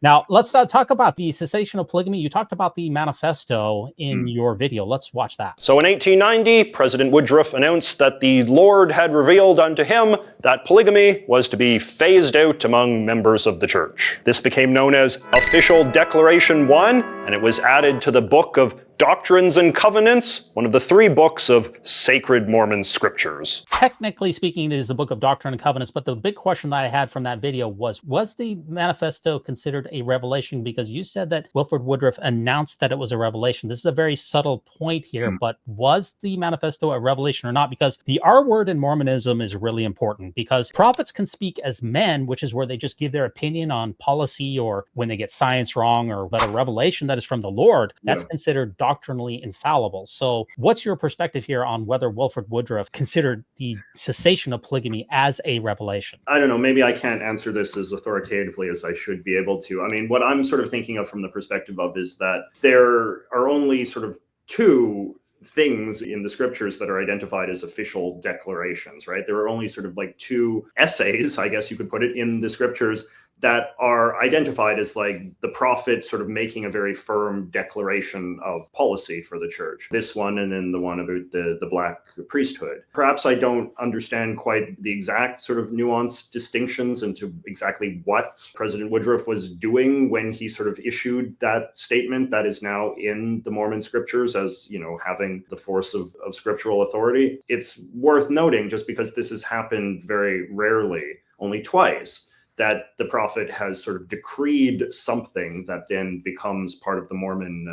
Now, let's talk about the cessation of polygamy. You talked about the manifesto in your video. Let's watch that. So in 1890, President Woodruff announced that the Lord had revealed unto him that polygamy was to be phased out among members of the church. This became known as Official Declaration 1, and it was added to the Book of Doctrines and Covenants, one of the 3 books of sacred Mormon scriptures. Technically speaking, it is the Book of Doctrine and Covenants, but the big question that I had from that video was the manifesto considered a revelation? Because you said that Wilford Woodruff announced that it was a revelation. This is a very subtle point here, but was the manifesto a revelation or not? Because the R word in Mormonism is really important, because prophets can speak as men, which is where they just give their opinion on policy or when they get science wrong, but a revelation that is from the Lord, that's considered doctrinally infallible. So what's your perspective here on whether Wilford Woodruff considered the cessation of polygamy as a revelation? I don't know. Maybe I can't answer this as authoritatively as I should be able to. I mean, what I'm sort of thinking of from the perspective of is that there are only sort of 2 things in the scriptures that are identified as official declarations, right? There are only sort of 2 essays, I guess you could put it, in the scriptures that are identified as like the prophet sort of making a very firm declaration of policy for the church. This one, and then the one about the black priesthood. Perhaps I don't understand quite the exact sort of nuanced distinctions into exactly what President Woodruff was doing when he sort of issued that statement that is now in the Mormon scriptures as, you know, having the force of scriptural authority. It's worth noting, just because this has happened very rarely, only twice, that the prophet has sort of decreed something that then becomes part of the Mormon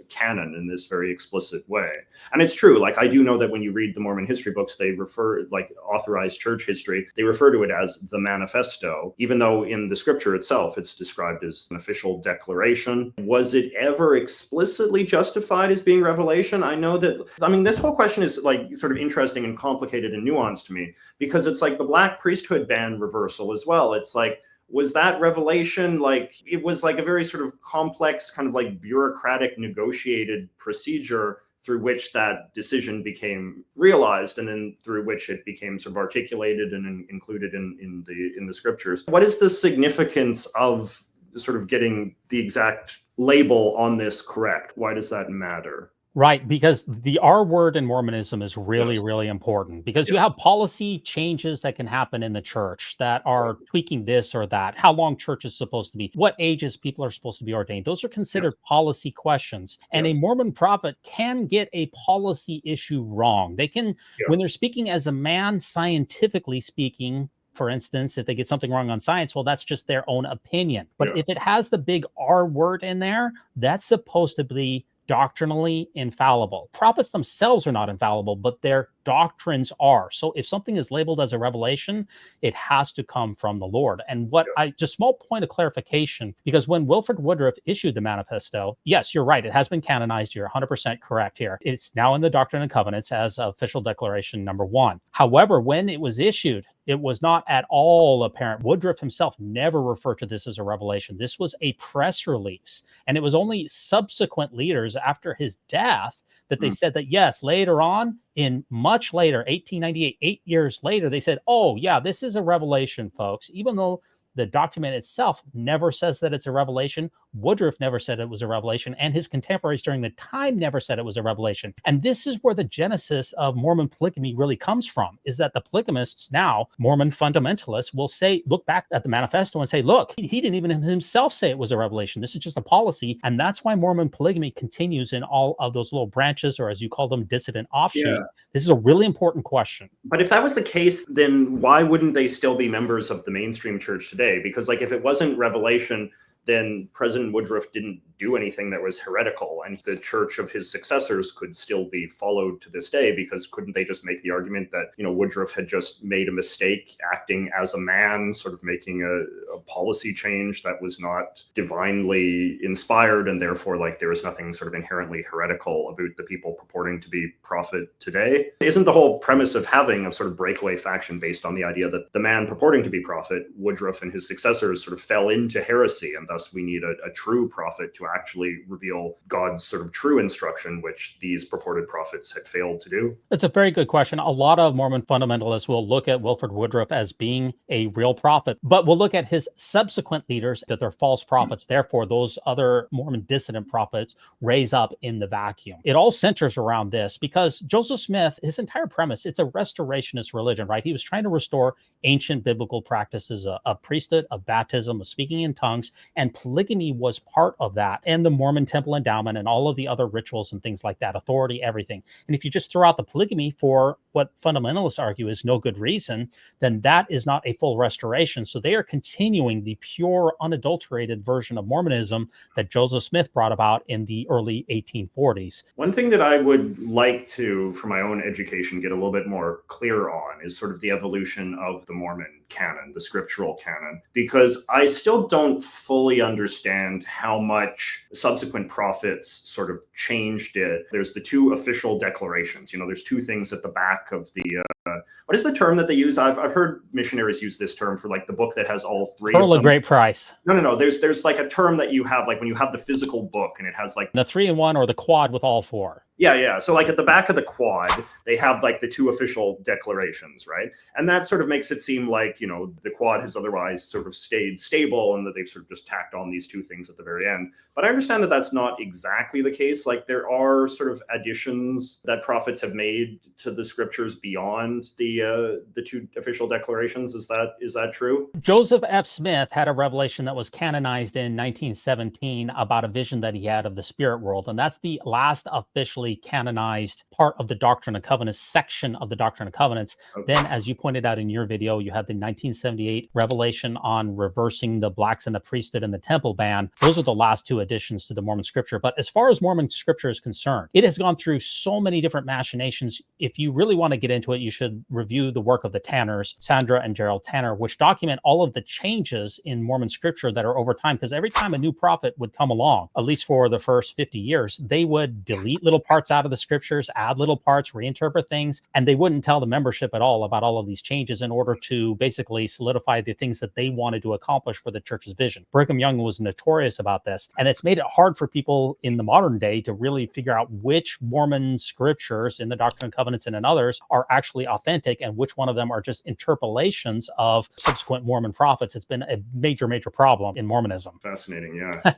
canon in this very explicit way. And it's true, like I do know that when you read the Mormon history books, they refer, like authorized church history, they refer to it as the Manifesto, even though in the scripture itself, it's described as an official declaration. Was it ever explicitly justified as being revelation? I know that, I mean, this whole question is like sort of interesting and complicated and nuanced to me, because it's like the black priesthood ban reversal as well. It's like, was that revelation? Like, it was like a very sort of complex kind of like bureaucratic negotiated procedure through which that decision became realized, and then through which it became sort of articulated and included in the scriptures. What is the significance of sort of getting the exact label on this correct? Why does that matter? Right, because the R word in Mormonism is really, Yes. really important, because you have policy changes that can happen in the church that are tweaking this or that, how long church is supposed to be, what ages people are supposed to be ordained. Those are considered policy questions. And a Yes. Mormon prophet can get a policy issue wrong. They can, Yeah. when they're speaking as a man, scientifically speaking, for instance, if they get something wrong on science, well, that's just their own opinion. But Yeah. if it has the big R word in there, that's supposed to be doctrinally infallible. Prophets themselves are not infallible, but their doctrines are. So if something is labeled as a revelation, it has to come from the Lord. And just small point of clarification, because when Wilford Woodruff issued the Manifesto, yes, you're right, it has been canonized. You're 100% correct here. It's now in the Doctrine and Covenants as official declaration number 1. However, when it was issued, it was not at all apparent. Woodruff himself never referred to this as a revelation. This was a press release. And it was only subsequent leaders after his death that they said that, yes, later on, in much later, 1898, 8 years later, they said, oh, yeah, this is a revelation, folks. Even though the document itself never says that it's a revelation, Woodruff never said it was a revelation, and his contemporaries during the time never said it was a revelation. And this is where the genesis of Mormon polygamy really comes from, is that the polygamists now, Mormon fundamentalists, will say, look back at the Manifesto and say, look, he didn't even himself say it was a revelation. This is just a policy. And that's why Mormon polygamy continues in all of those little branches, or as you call them, dissident offshoots. Yeah. This is a really important question. But if that was the case, then why wouldn't they still be members of the mainstream church today? Because like if it wasn't revelation, then President Woodruff didn't do anything that was heretical, and the church of his successors could still be followed to this day, because couldn't they just make the argument that, you know, Woodruff had just made a mistake acting as a man, sort of making a policy change that was not divinely inspired, and therefore like there was nothing sort of inherently heretical about the people purporting to be prophet today? Isn't the whole premise of having a sort of breakaway faction based on the idea that the man purporting to be prophet, Woodruff and his successors, sort of fell into heresy, and thus we need a true prophet to actually reveal God's sort of true instruction, which these purported prophets had failed to do? It's a very good question. A lot of Mormon fundamentalists will look at Wilford Woodruff as being a real prophet, but will look at his subsequent leaders that they're false prophets. Therefore, those other Mormon dissident prophets raise up in the vacuum. It all centers around this, because Joseph Smith, his entire premise, it's a restorationist religion, right? He was trying to restore ancient biblical practices of priesthood, of baptism, of speaking in tongues, and polygamy was part of that, and the Mormon temple endowment and all of the other rituals and things like that, authority, everything. And if you just throw out the polygamy for what fundamentalists argue is no good reason, then that is not a full restoration. So they are continuing the pure, unadulterated version of Mormonism that Joseph Smith brought about in the early 1840s. One thing that I would like to, for my own education, get a little bit more clear on is sort of the evolution of the Mormon canon, the scriptural canon, because I still don't fully understand how much subsequent prophets sort of changed it. There's the two official declarations. You know, there's two things at the back of the What is the term that they use? I've heard missionaries use this term for like the book that has all three Pearl of them. of great price. No. There's like a term that you have, like when you have the physical book and it has like The 3-in-1 or the quad with all 4. Yeah. So like at the back of the quad, they have like the 2 official declarations, right? And that sort of makes it seem like, the quad has otherwise sort of stayed stable and that they've sort of just tacked on these 2 things at the very end. But I understand that that's not exactly the case. Like there are sort of additions that prophets have made to the scriptures beyond the 2 official declarations. Is that true? Joseph F. Smith had a revelation that was canonized in 1917 about a vision that he had of the spirit world. And that's the last officially canonized part of the Doctrine and Covenants section of the Doctrine and Covenants. Okay. Then, as you pointed out in your video, you had the 1978 revelation on reversing the blacks and the priesthood and the temple ban. Those are the last 2 additions to the Mormon scripture. But as far as Mormon scripture is concerned, it has gone through so many different machinations. If you really want to get into it, you should review the work of the Tanners, Sandra and Gerald Tanner, which document all of the changes in Mormon scripture that are over time. Because every time a new prophet would come along, at least for the first 50 years, they would delete little parts out of the scriptures, add little parts, reinterpret things, and they wouldn't tell the membership at all about all of these changes in order to basically solidify the things that they wanted to accomplish for the church's vision. Brigham Young was notorious about this, and it's made it hard for people in the modern day to really figure out which Mormon scriptures in the Doctrine and Covenants and in others are actually authentic and which one of them are just interpolations of subsequent Mormon prophets. It's been a major problem in Mormonism. Fascinating, yeah.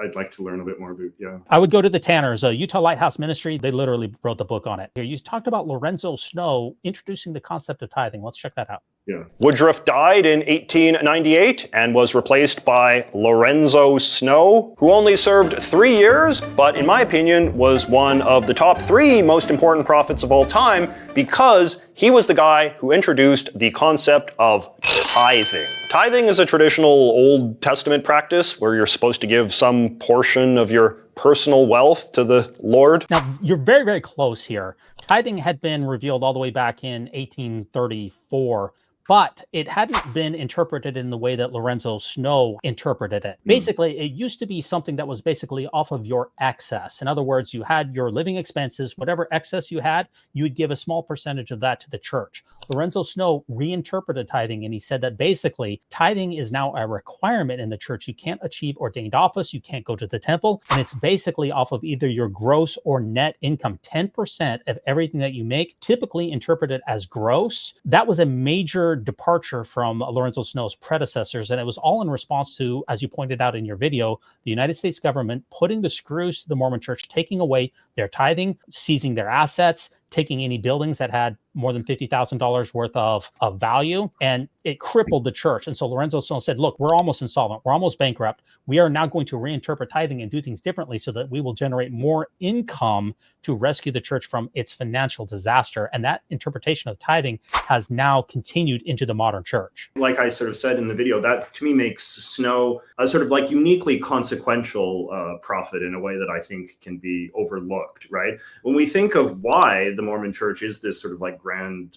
I'd like to learn a bit more about, yeah. I would go to the Tanners, Utah Lighthouse Ministry. They literally wrote the book on it. Here, you talked about Lorenzo Snow introducing the concept of tithing. Let's check that out. Yeah. Woodruff died in 1898 and was replaced by Lorenzo Snow, who only served 3 years, but in my opinion was one of the top 3 most important prophets of all time because he was the guy who introduced the concept of tithing. Tithing is a traditional Old Testament practice where you're supposed to give some portion of your personal wealth to the Lord. Now, you're very close here. Tithing had been revealed all the way back in 1834. But it hadn't been interpreted in the way that Lorenzo Snow interpreted it. Basically, it used to be something that was basically off of your excess. In other words, you had your living expenses, whatever excess you had, you would give a small percentage of that to the church. Lorenzo Snow reinterpreted tithing, and he said that basically tithing is now a requirement in the church. You can't achieve ordained office, you can't go to the temple, and it's basically off of either your gross or net income. 10% of everything that you make, typically interpreted as gross. That was a major departure from Lorenzo Snow's predecessors, and it was all in response to, as you pointed out in your video, the United States government putting the screws to the Mormon church, taking away their tithing, seizing their assets, taking any buildings that had more than $50,000 worth of value, and it crippled the church. And so Lorenzo Snow said, look, we're almost insolvent. We're almost bankrupt. We are now going to reinterpret tithing and do things differently so that we will generate more income to rescue the church from its financial disaster. And that interpretation of tithing has now continued into the modern church. Like I sort of said in the video, that to me makes Snow a sort of like uniquely consequential prophet in a way that I think can be overlooked, right? When we think of why the Mormon church is this sort of like grand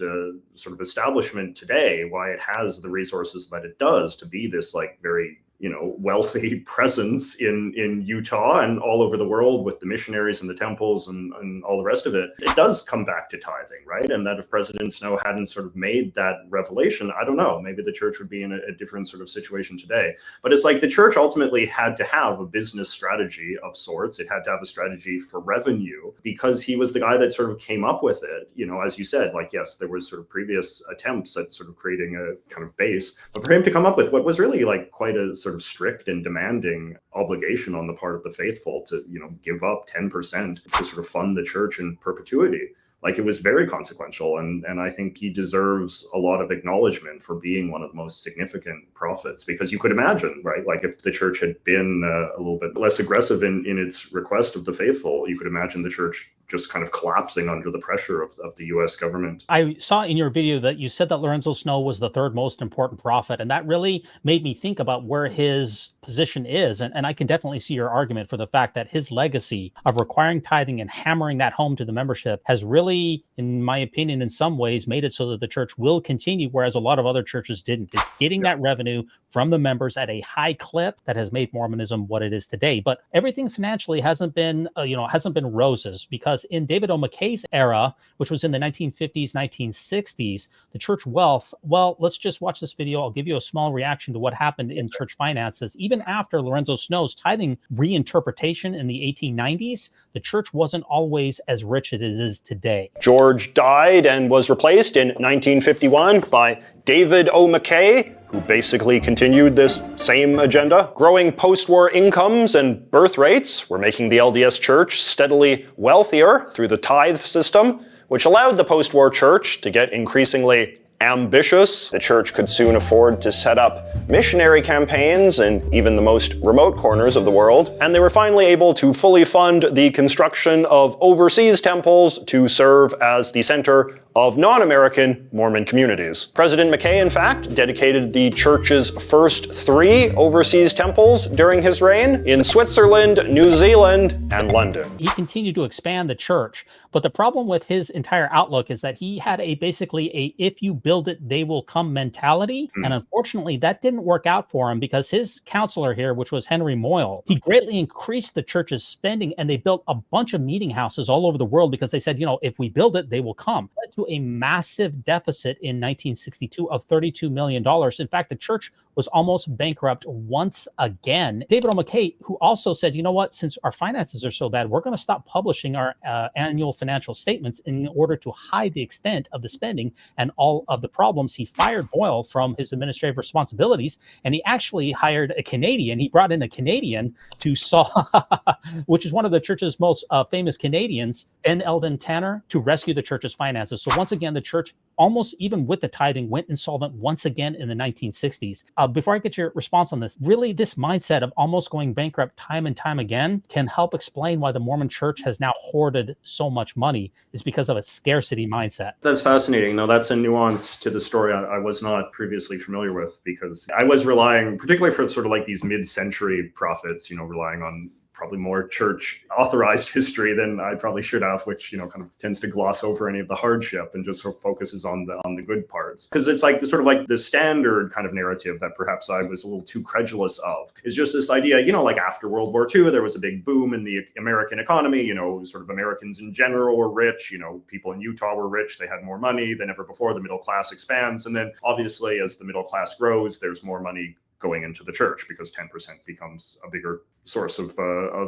sort of establishment today, why it has the resources that it does to be this like very wealthy presence in Utah and all over the world with the missionaries and the temples and all the rest of it, it does come back to tithing, right? And that if President Snow hadn't sort of made that revelation, I don't know, maybe the church would be in a different sort of situation today. But it's like the church ultimately had to have a business strategy of sorts. It had to have a strategy for revenue because he was the guy that sort of came up with it. As you said, like, yes, there was sort of previous attempts at sort of creating a kind of base, but for him to come up with what was really like quite a sort of strict and demanding obligation on the part of the faithful to, give up 10% to sort of fund the church in perpetuity. Like, it was very consequential, and I think he deserves a lot of acknowledgement for being one of the most significant prophets, because you could imagine, right, like if the church had been a little bit less aggressive in its request of the faithful, you could imagine the church just kind of collapsing under the pressure of the U.S. government. I saw in your video that you said that Lorenzo Snow was the third most important prophet, and that really made me think about where his position is. And I can definitely see your argument for the fact that his legacy of requiring tithing and hammering that home to the membership has really actually, in my opinion, in some ways made it so that the church will continue, whereas a lot of other churches didn't. It's getting that revenue from the members at a high clip that has made Mormonism what it is today. But everything financially hasn't been roses, because in David O. McKay's era, which was in the 1950s, 1960s, the church wealth, well, let's just watch this video. I'll give you a small reaction to what happened in church finances. Even after Lorenzo Snow's tithing reinterpretation in the 1890s, the church wasn't always as rich as it is today. George died and was replaced in 1951 by David O. McKay, who basically continued this same agenda. Growing post-war incomes and birth rates were making the LDS Church steadily wealthier through the tithe system, which allowed the post-war church to get increasingly ambitious. The church could soon afford to set up missionary campaigns in even the most remote corners of the world, and they were finally able to fully fund the construction of overseas temples to serve as the center of non-American Mormon communities. President McKay, in fact, dedicated the church's first 3 overseas temples during his reign in Switzerland, New Zealand, and London. He continued to expand the church, but the problem with his entire outlook is that he had basically a if you build it, they will come mentality. And unfortunately, that didn't work out for him, because his counselor here, which was Henry Moyle, he greatly increased the church's spending, and they built a bunch of meeting houses all over the world because they said, if we build it, they will come. Led to a massive deficit in 1962 of $32 million. In fact, the church was almost bankrupt once again. David O. McKay, who also said, since our finances are so bad, we're going to stop publishing our annual financial statements in order to hide the extent of the spending and all of the problems. He fired Boyle from his administrative responsibilities, and he actually hired a Canadian. He brought in a Canadian to solve, which is one of the church's most famous Canadians, N. Eldon Tanner, to rescue the church's finances. So once again, the church, almost even with the tithing, went insolvent once again in the 1960s. Before I get your response on this, really this mindset of almost going bankrupt time and time again can help explain why the Mormon church has now hoarded so much money. Is because of a scarcity mindset. That's fascinating. Now, that's a nuance to the story I was not previously familiar with, because I was relying, particularly for sort of like these mid-century prophets, relying on probably more church authorized history than I probably should have, which, kind of tends to gloss over any of the hardship and just sort of focuses on the good parts. Because it's like the sort of like the standard kind of narrative that perhaps I was a little too credulous of is just this idea, like after World War II, there was a big boom in the American economy, sort of Americans in general were rich, people in Utah were rich, they had more money than ever before, the middle class expands. And then obviously as the middle class grows, there's more money going into the church because 10% becomes a bigger source of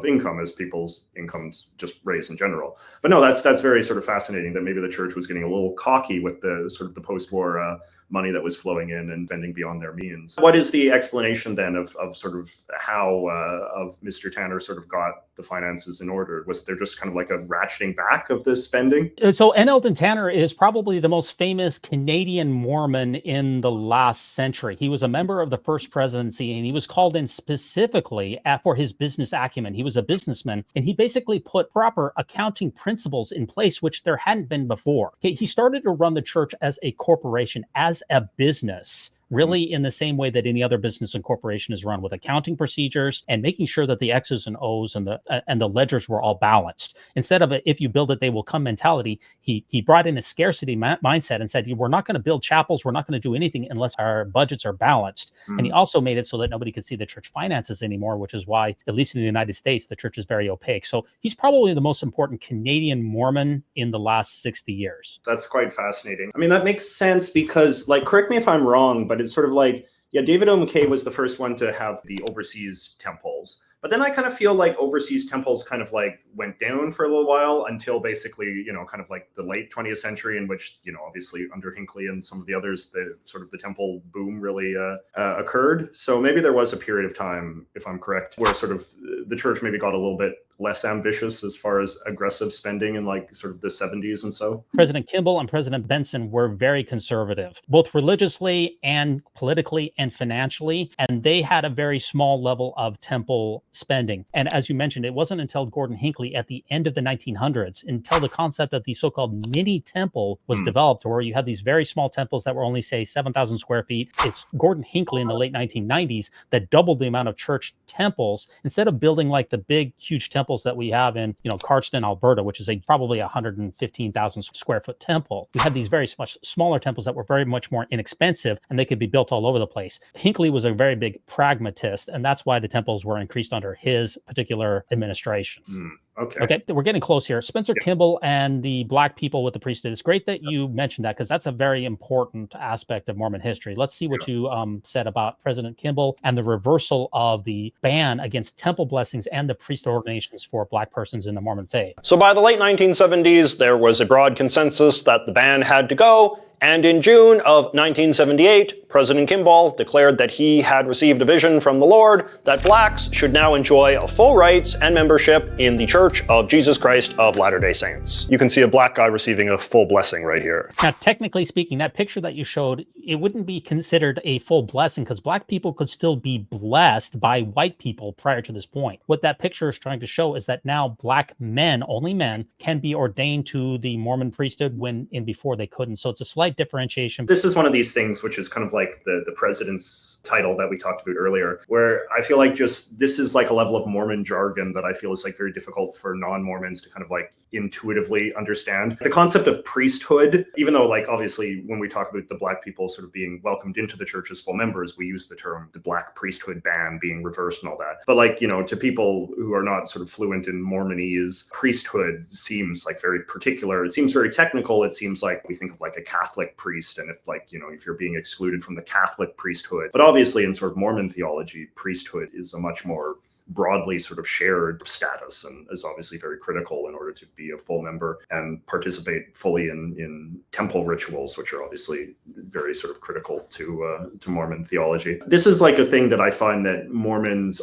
income as people's incomes just raise in general. But no, that's very sort of fascinating that maybe the church was getting a little cocky with the sort of the post-war money that was flowing in and spending beyond their means. What is the explanation then of sort of how of Mr. Tanner sort of got the finances in order? Was there just kind of like a ratcheting back of this spending? So N. Eldon Tanner is probably the most famous Canadian Mormon in the last century. He was a member of the first presidency, and he was called in specifically for his business acumen. He was a businessman, and he basically put proper accounting principles in place, which there hadn't been before. Okay, he started to run the church as a corporation, as a business, really in the same way that any other business and corporation is run, with accounting procedures and making sure that the X's and O's and the ledgers were all balanced. Instead of a, if you build it, they will come mentality, he brought in a scarcity mindset and said, we're not going to build chapels, we're not going to do anything unless our budgets are balanced. And he also made it so that nobody could see the church finances anymore, which is why, at least in the United States, the church is very opaque. So he's probably the most important Canadian Mormon in the last 60 years. That's quite fascinating. I mean, that makes sense because, like, correct me if I'm wrong, but it's sort of like, yeah, David O. McKay was the first one to have the overseas temples. But then I kind of feel like overseas temples kind of like went down for a little while until basically, kind of like the late 20th century, in which, obviously under Hinckley and some of the others, the sort of the temple boom really occurred. So maybe there was a period of time, if I'm correct, where sort of the church maybe got a little bit less ambitious as far as aggressive spending in like sort of the 70s and so. President Kimball and President Benson were very conservative, both religiously and politically and financially, and they had a very small level of temple spending. And as you mentioned, it wasn't until Gordon Hinckley at the end of the 1900s, until the concept of the so-called mini temple was developed, where you had these very small temples that were only, say, 7,000 square feet. It's Gordon Hinckley in the late 1990s that doubled the amount of church temples. Instead of building like the big, huge temple temples that we have in, Cardston, Alberta, which is probably 115,000 square foot temple. We had these very much smaller temples that were very much more inexpensive, and they could be built all over the place. Hinckley was a very big pragmatist, and that's why the temples were increased under his particular administration. Okay, we're getting close here. Spencer Kimball and the black people with the priesthood. It's great that you mentioned that, because that's a very important aspect of Mormon history. Let's see what you said about President Kimball and the reversal of the ban against temple blessings and the priest ordinations for black persons in the Mormon faith. So by the late 1970s, there was a broad consensus that the ban had to go. And in June of 1978, President Kimball declared that he had received a vision from the Lord that blacks should now enjoy full rights and membership in the Church of Jesus Christ of Latter-day Saints. You can see a black guy receiving a full blessing right here. Now, technically speaking, that picture that you showed, it wouldn't be considered a full blessing, because black people could still be blessed by white people prior to this point. What that picture is trying to show is that now black men, only men, can be ordained to the Mormon priesthood when in before they couldn't. So it's a slight differentiation. This is one of these things which is kind of like the president's title that we talked about earlier, where I feel like just this is like a level of Mormon jargon that I feel is like very difficult for non-Mormons to kind of like intuitively understand. The concept of priesthood, even though like obviously when we talk about the black people sort of being welcomed into the church as full members, we use the term the black priesthood ban being reversed and all that. But like, to people who are not sort of fluent in Mormonese, priesthood seems like very particular. It seems very technical. It seems like we think of like a Catholic priest, and if like, if you're being excluded from the Catholic priesthood. But obviously in sort of Mormon theology, priesthood is a much more broadly sort of shared status, and is obviously very critical in order to be a full member and participate fully in temple rituals, which are obviously very sort of critical to Mormon theology. This is like a thing that I find that Mormons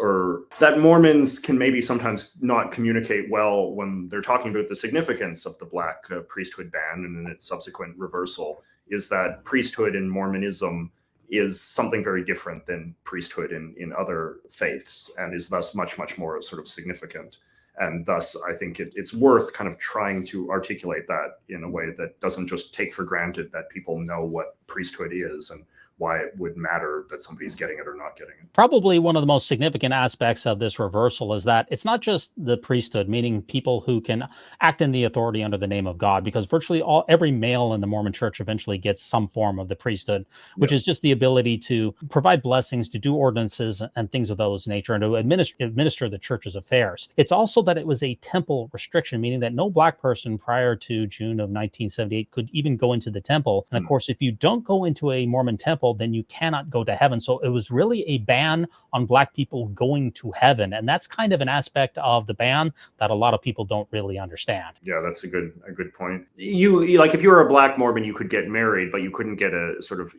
can maybe sometimes not communicate well when they're talking about the significance of the black priesthood ban and then its subsequent reversal, is that priesthood in Mormonism is something very different than priesthood in other faiths, and is thus much, much more sort of significant. And thus, I think it's worth kind of trying to articulate that in a way that doesn't just take for granted that people know what priesthood is and why it would matter that somebody's getting it or not getting it. Probably one of the most significant aspects of this reversal is that it's not just the priesthood, meaning people who can act in the authority under the name of God, because virtually every male in the Mormon church eventually gets some form of the priesthood, which is just the ability to provide blessings, to do ordinances and things of those nature, and to administer the church's affairs. It's also that it was a temple restriction, meaning that no black person prior to June of 1978 could even go into the temple. And of course, if you don't go into a Mormon temple, then you cannot go to heaven. So it was really a ban on black people going to heaven. And that's kind of an aspect of the ban that a lot of people don't really understand. Yeah, that's a good point. You like, if you were a black Mormon, you could get married, but you couldn't get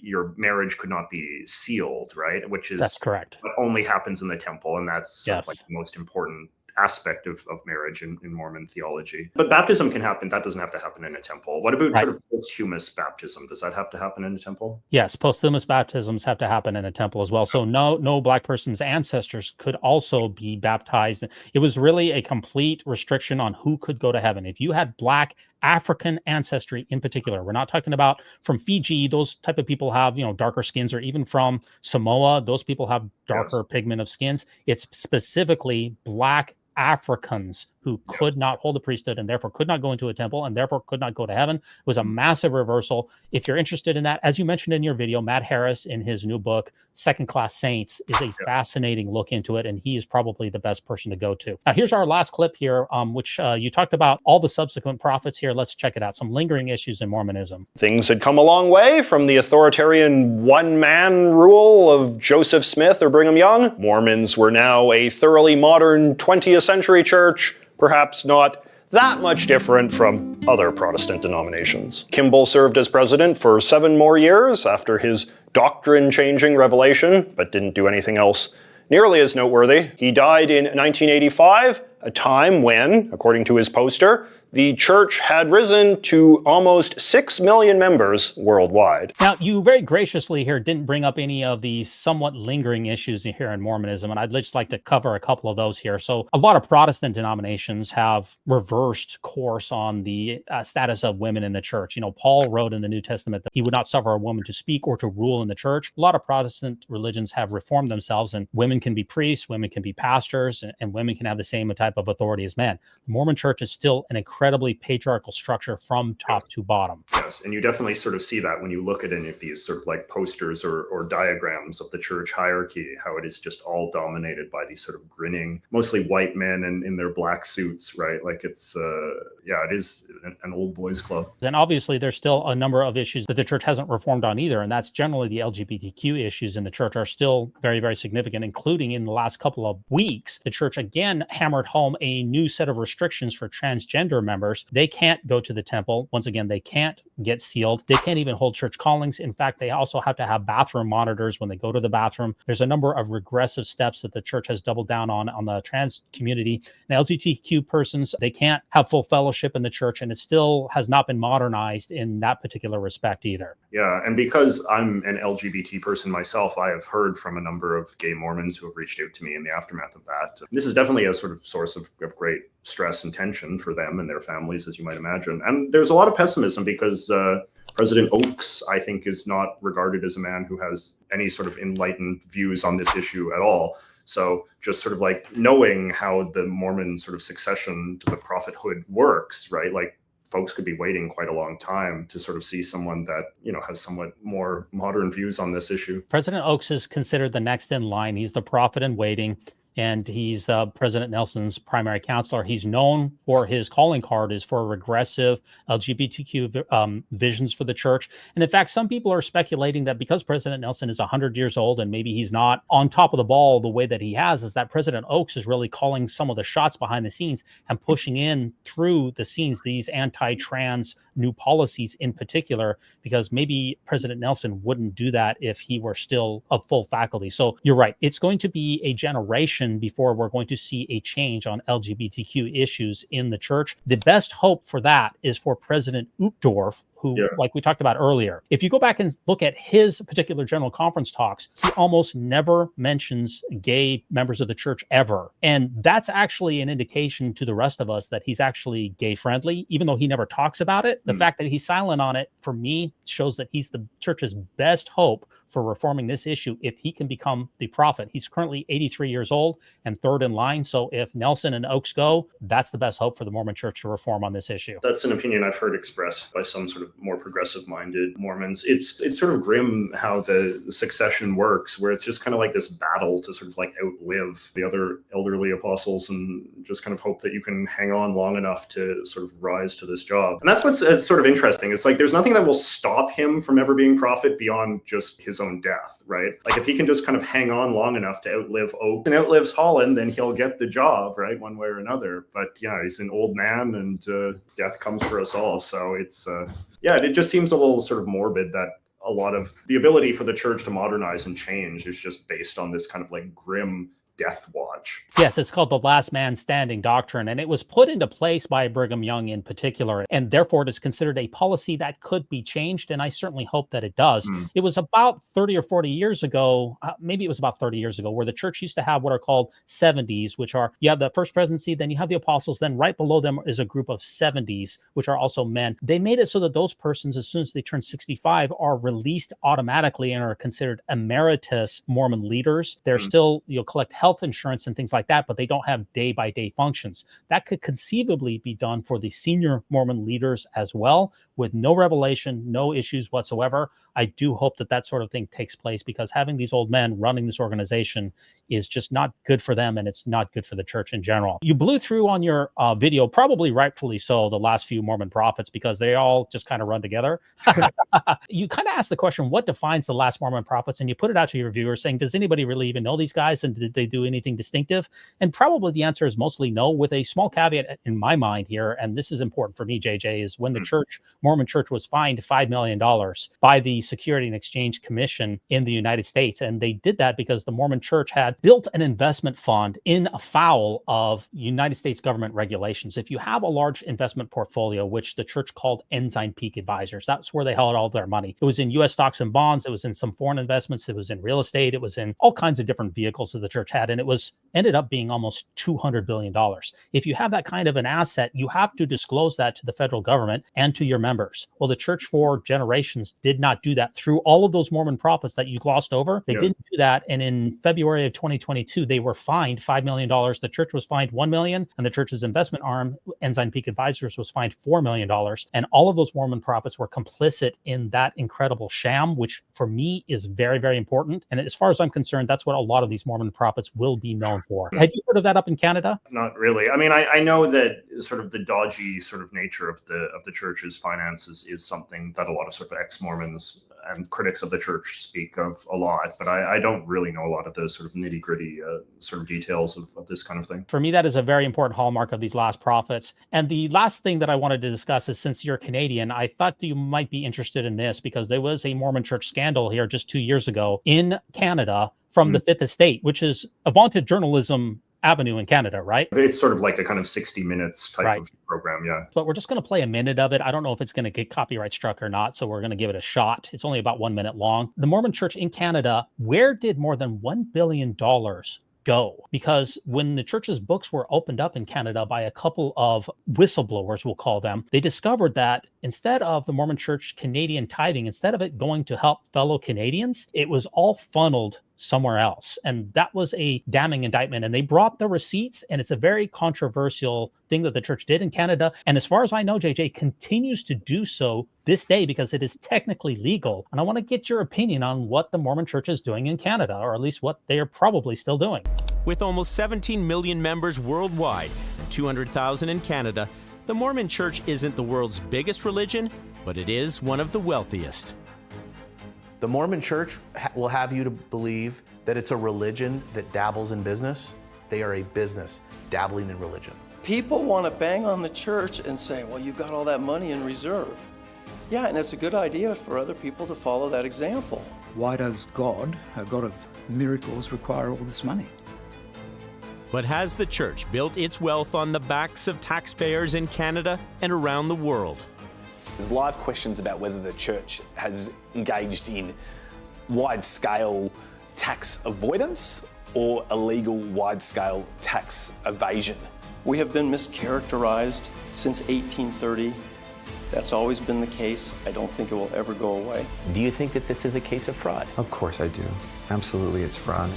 your marriage could not be sealed, right? That's correct. What only happens in the temple. And that's sort of like the most important aspect of marriage in Mormon theology. But baptism can happen. That doesn't have to happen in a temple. What about sort of posthumous baptism? Does that have to happen in a temple? Yes, posthumous baptisms have to happen in a temple as well. So no black person's ancestors could also be baptized. It was really a complete restriction on who could go to heaven. If you had black African ancestry in particular, we're not talking about from Fiji, those type of people have, darker skins, or even from Samoa, those people have darker pigment of skins. It's specifically black Africans who could not hold the priesthood and therefore could not go into a temple and therefore could not go to heaven. It was a massive reversal. If you're interested in that, as you mentioned in your video, Matt Harris in his new book, Second Class Saints, is a fascinating look into it, and he is probably the best person to go to. Now, here's our last clip here, which you talked about all the subsequent prophets here. Let's check it out. Some lingering issues in Mormonism. Things had come a long way from the authoritarian one-man rule of Joseph Smith or Brigham Young. Mormons were now a thoroughly modern 20th century church, perhaps not that much different from other Protestant denominations. Kimball served as president for 7 more years after his doctrine-changing revelation, but didn't do anything else nearly as noteworthy. He died in 1985, a time when, according to his poster, the church had risen to almost 6 million members worldwide. Now, you very graciously here didn't bring up any of the somewhat lingering issues here in Mormonism, and I'd just like to cover a couple of those here. So a lot of Protestant denominations have reversed course on the status of women in the church. Paul wrote in the New Testament that he would not suffer a woman to speak or to rule in the church. A lot of Protestant religions have reformed themselves, and women can be priests, women can be pastors, and women can have the same type type of authority as men. The Mormon Church is still an incredibly patriarchal structure from top to bottom. Yes, and you definitely sort of see that when you look at any of these sort of like posters or diagrams of the church hierarchy, how it is just all dominated by these sort of grinning, mostly white men in their black suits, right? Like it's, it is an old boys club. And obviously, there's still a number of issues that the church hasn't reformed on either. And that's generally the LGBTQ issues in the church are still very, very significant, including in the last couple of weeks. The church again hammered home a new set of restrictions for transgender members. They can't go to the temple. Once again, they can't get sealed. They can't even hold church callings. In fact, they also have to have bathroom monitors when they go to the bathroom. There's a number of regressive steps that the church has doubled down on the trans community. And LGBTQ persons, they can't have full fellowship in the church, and it still has not been modernized in that particular respect either. Yeah, and because I'm an LGBT person myself, I have heard from a number of gay Mormons who have reached out to me in the aftermath of that. This is definitely a sort of source of great stress and tension for them and their families, as you might imagine. And there's a lot of pessimism because President Oaks, I think, is not regarded as a man who has any sort of enlightened views on this issue at all. So just sort of like knowing how the Mormon sort of succession to the prophethood works, right? Like folks could be waiting quite a long time to sort of see someone that, has somewhat more modern views on this issue. President Oaks is considered the next in line. He's the prophet in waiting. And he's President Nelson's primary counselor. He's known for his calling card is for regressive LGBTQ visions for the church. And in fact, some people are speculating that because President Nelson is 100 years old and maybe he's not on top of the ball the way that he has, is that President Oaks is really calling some of the shots behind the scenes and pushing in through the scenes these anti-trans new policies in particular, because maybe President Nelson wouldn't do that if he were still a full faculty. So you're right. It's going to be a generation before we're going to see a change on LGBTQ issues in the church. The best hope for that is for President Uchtdorf, who, like we talked about earlier, if you go back and look at his particular general conference talks, he almost never mentions gay members of the church ever. And that's actually an indication to the rest of us that he's actually gay friendly, even though he never talks about it. The fact that he's silent on it, for me, shows that he's the church's best hope for reforming this issue if he can become the prophet. He's currently 83 years old and third in line. So if Nelson and Oaks go, that's the best hope for the Mormon church to reform on this issue. That's an opinion I've heard expressed by some sort of more progressive-minded Mormons. It's sort of grim how the succession works, where it's just kind of like this battle to sort of like outlive the other elderly apostles and just kind of hope that you can hang on long enough to sort of rise to this job. And that's what's sort of interesting. It's like there's nothing that will stop him from ever being prophet beyond just his own death, right? Like if he can just kind of hang on long enough to outlive Oaks and outlives Holland, then he'll get the job, right? One way or another. But yeah, he's an old man and death comes for us all. So it's, it just seems a little sort of morbid that a lot of the ability for the church to modernize and change is just based on this kind of like grim death watch. Yes, it's called the last man standing doctrine, and it was put into place by Brigham Young in particular, and therefore it is considered a policy that could be changed, and I certainly hope that it does. It was about 30 or 40 years ago, maybe it was about 30 years ago, where the church used to have what are called 70s, which are, you have the first presidency, then you have the apostles, then right below them is a group of 70s, which are also men. They made it so that those persons, as soon as they turn 65, are released automatically and are considered emeritus Mormon leaders. They're still, collect health insurance and things like that, but they don't have day-by-day functions. That could conceivably be done for the senior Mormon leaders as well, with no revelation, no issues whatsoever. I do hope that that sort of thing takes place, because having these old men running this organization is just not good for them, and it's not good for the church in general. You blew through on your video, probably rightfully so, the last few Mormon prophets, because they all just kind of run together. You kind of asked the question, what defines the last Mormon prophets? And you put it out to your viewers saying, does anybody really even know these guys? And did they do anything distinctive? And probably the answer is mostly no, with a small caveat in my mind here. And this is important for me, JJ, is when the Mormon church was fined $5 million by the Security and Exchange Commission in the United States. And they did that because the Mormon church had built an investment fund in afoul of United States government regulations. If you have a large investment portfolio, which the church called Ensign Peak Advisors, that's where they held all their money. It was in U.S. stocks and bonds. It was in some foreign investments. It was in real estate. It was in all kinds of different vehicles that the church had. And it was ended up being almost $200 billion. If you have that kind of an asset, you have to disclose that to the federal government and to your members. Well, the church for generations did not do that. Through all of those Mormon prophets that you glossed over, they didn't do that. And in February of 2022, they were fined $5 million. The church was fined $1 million, and the church's investment arm, Ensign Peak Advisors, was fined $4 million. And all of those Mormon prophets were complicit in that incredible sham, which for me is very, very important. And as far as I'm concerned, that's what a lot of these Mormon prophets will be known for. Had you heard of that up in Canada? Not really. I mean, I know that sort of the dodgy sort of nature of the church's finances is something that a lot of sort of ex-Mormons and critics of the church speak of a lot, but I don't really know a lot of the sort of nitty gritty sort of details of this kind of thing. For me, that is a very important hallmark of these last prophets. And the last thing that I wanted to discuss is, since you're Canadian, I thought you might be interested in this, because there was a Mormon church scandal here just 2 years ago in Canada from the Fifth Estate, which is a vaunted journalism avenue in Canada, right? It's sort of like a kind of 60 minutes type of program, yeah. But we're just going to play a minute of it. I don't know if it's going to get copyright struck or not, so we're going to give it a shot. It's only about 1 minute long. The Mormon Church in Canada, where did more than $1 billion go? Because when the church's books were opened up in Canada by a couple of whistleblowers, we'll call them, they discovered that instead of the Mormon Church Canadian tithing, instead of it going to help fellow Canadians, it was all funneled somewhere else. And that was a damning indictment. And they brought the receipts, and it's a very controversial thing that the church did in Canada. And as far as I know, JJ, continues to do so this day, because it is technically legal. And I want to get your opinion on what the Mormon Church is doing in Canada, or at least what they are probably still doing. With almost 17 million members worldwide, 200,000 in Canada, the Mormon Church isn't the world's biggest religion, but it is one of the wealthiest. The Mormon Church will have you to believe that it's a religion that dabbles in business. They are a business dabbling in religion. People want to bang on the church and say, well, you've got all that money in reserve. Yeah, and it's a good idea for other people to follow that example. Why does God, a God of miracles, require all this money? But has the church built its wealth on the backs of taxpayers in Canada and around the world? There's live questions about whether the church has engaged in wide-scale tax avoidance or illegal wide-scale tax evasion. We have been mischaracterized since 1830. That's always been the case. I don't think it will ever go away. Do you think that this is a case of fraud? Of course I do. Absolutely, it's fraud.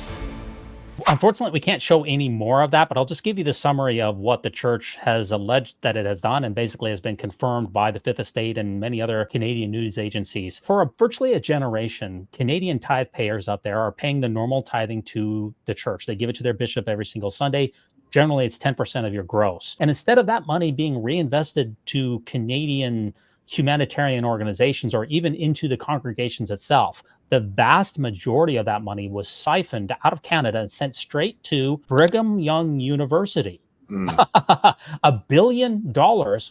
Unfortunately, we can't show any more of that, but I'll just give you the summary of what the church has alleged that it has done, and basically has been confirmed by the Fifth Estate and many other Canadian news agencies. For virtually a generation, Canadian tithe payers up there are paying the normal tithing to the church. They give it to their bishop every single Sunday. Generally, it's 10% of your gross. And instead of that money being reinvested to Canadian humanitarian organizations or even into the congregations itself, the vast majority of that money was siphoned out of Canada and sent straight to Brigham Young University. $1 billion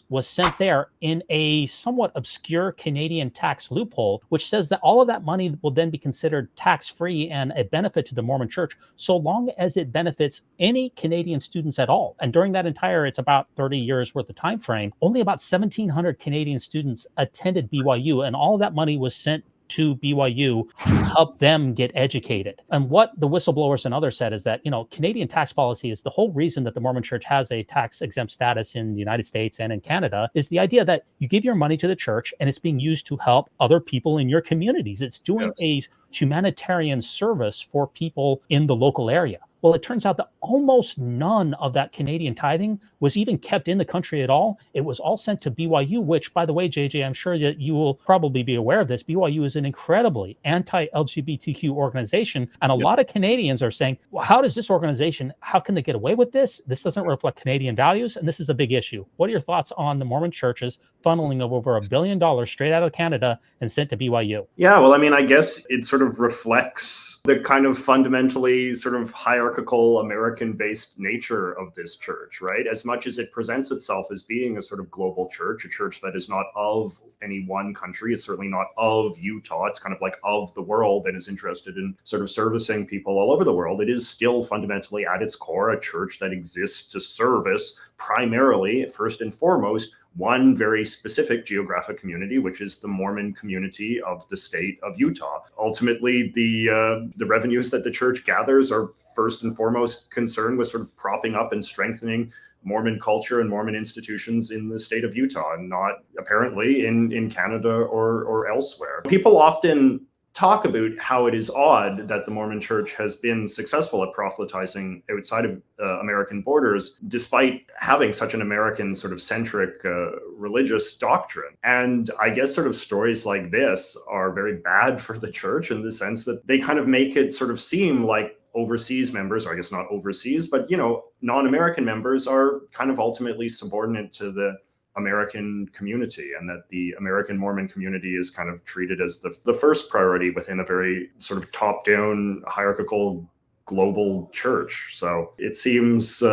was sent there in a somewhat obscure Canadian tax loophole, which says that all of that money will then be considered tax-free and a benefit to the Mormon Church, so long as it benefits any Canadian students at all. And during that entire, it's about 30 years worth of time frame, only about 1,700 Canadian students attended BYU, and all of that money was sent to BYU to help them get educated. And what the whistleblowers and others said is that, Canadian tax policy is the whole reason that the Mormon Church has a tax exempt status in the United States and in Canada, is the idea that you give your money to the church and it's being used to help other people in your communities. It's doing a humanitarian service for people in the local area. Well, it turns out that almost none of that Canadian tithing was even kept in the country at all. It was all sent to BYU, which, by the way, JJ, I'm sure that you will probably be aware of this. BYU is an incredibly anti-LGBTQ organization. And a lot of Canadians are saying, well, how does this organization, how can they get away with this? This doesn't reflect Canadian values. And this is a big issue. What are your thoughts on the Mormon churches funneling of over $1 billion straight out of Canada and sent to BYU? Yeah, well, I mean, I guess it sort of reflects the kind of fundamentally sort of hierarchical American-based nature of this church, right? As much as it presents itself as being a sort of global church, a church that is not of any one country, it's certainly not of Utah, it's kind of like of the world and is interested in sort of servicing people all over the world. It is still fundamentally at its core a church that exists to service primarily, first and foremost, one very specific geographic community, which is the Mormon community of the state of Utah. Ultimately, the revenues that the church gathers are first and foremost concerned with sort of propping up and strengthening Mormon culture and Mormon institutions in the state of Utah, and not apparently in Canada or elsewhere. People often talk about how it is odd that the Mormon Church has been successful at proselytizing outside of American borders, despite having such an American sort of centric religious doctrine. And I guess sort of stories like this are very bad for the church in the sense that they kind of make it sort of seem like overseas members, or I guess not overseas, but, you know, non-American members are kind of ultimately subordinate to the American community, and that the American Mormon community is kind of treated as the first priority within a very sort of top-down hierarchical global church. So it seems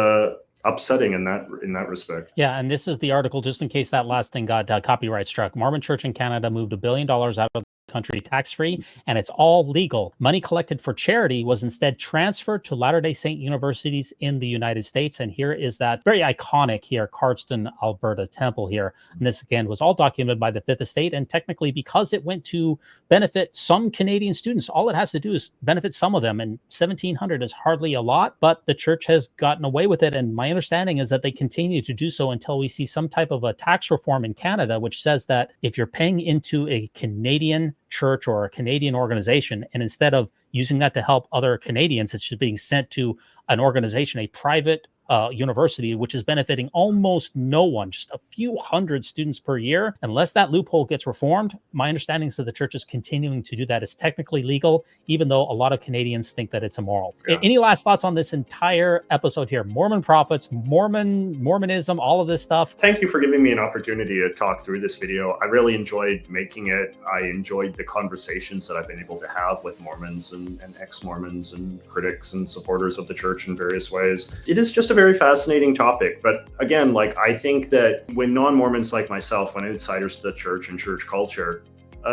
upsetting in that respect. Yeah, and this is the article, just in case that last thing got copyright struck. Mormon Church in Canada moved $1 billion out of the country tax-free, and it's all legal. Money collected for charity was instead transferred to Latter-day Saint universities in the United States. And here is that very iconic here, Cardston, Alberta temple here. And this, again, was all documented by the Fifth Estate. And technically, because it went to benefit some Canadian students, all it has to do is benefit some of them. And 1,700 is hardly a lot, but the church has gotten away with it. And my understanding is that they continue to do so until we see some type of a tax reform in Canada, which says that if you're paying into a Canadian church or a Canadian organization, and instead of using that to help other Canadians, it's just being sent to an organization, a private university, which is benefiting almost no one, just a few hundred students per year. Unless that loophole gets reformed, my understanding is that the church is continuing to do that. It's technically legal, even though a lot of Canadians think that it's immoral. Yeah. Any last thoughts on this entire episode here? Mormon prophets, Mormonism, all of this stuff. Thank you for giving me an opportunity to talk through this video. I really enjoyed making it. I enjoyed the conversations that I've been able to have with Mormons and ex-Mormons and critics and supporters of the church in various ways. It is just a very fascinating topic. But again, like, I think that when non-Mormons like myself, when outsiders to the church and church culture,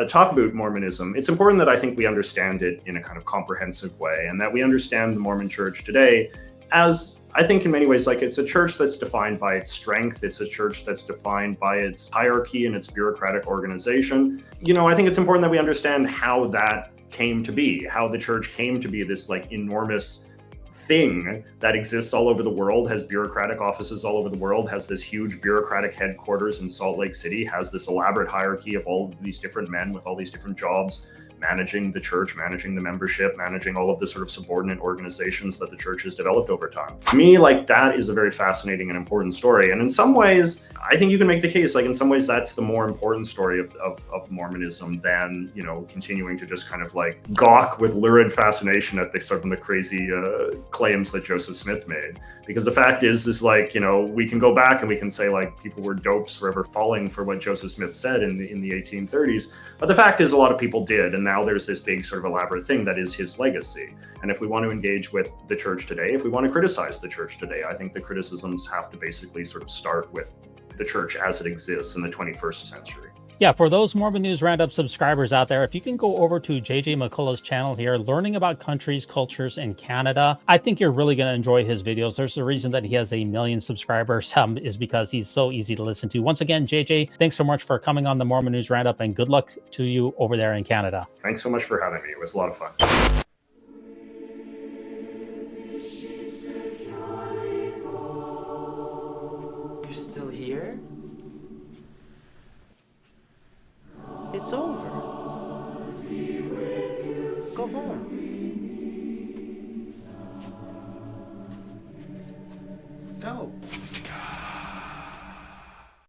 talk about Mormonism, it's important that I think we understand it in a kind of comprehensive way, and that we understand the Mormon church today as, I think in many ways, like, it's a church that's defined by its strength. It's a church that's defined by its hierarchy and its bureaucratic organization. You know, I think it's important that we understand how that came to be, how the church came to be this like enormous thing that exists all over the world, has bureaucratic offices all over the world, has this huge bureaucratic headquarters in Salt Lake City, has this elaborate hierarchy of all of these different men with all these different jobs, managing the church, managing the membership, managing all of the sort of subordinate organizations that the church has developed over time. To me, like, that is a very fascinating and important story. And in some ways, I think you can make the case, like, in some ways, that's the more important story of Mormonism than, you know, continuing to just kind of like gawk with lurid fascination at some of the crazy claims that Joseph Smith made. Because the fact is like, you know, we can go back and we can say like people were dopes forever falling for what Joseph Smith said in the 1830s. But the fact is a lot of people did. And now there's this big sort of elaborate thing that is his legacy. And if we want to engage with the church today, if we want to criticize the church today, I think the criticisms have to basically sort of start with the church as it exists in the 21st century. Yeah, for those Mormon News Roundup subscribers out there, if you can go over to JJ McCullough's channel here, learning about countries, cultures, and Canada, I think you're really going to enjoy his videos. There's a reason that he has 1 million subscribers, is because he's so easy to listen to. Once again, JJ, thanks so much for coming on the Mormon News Roundup, and good luck to you over there in Canada. Thanks so much for having me. It was a lot of fun. You're still here? It's over. Go home. Go.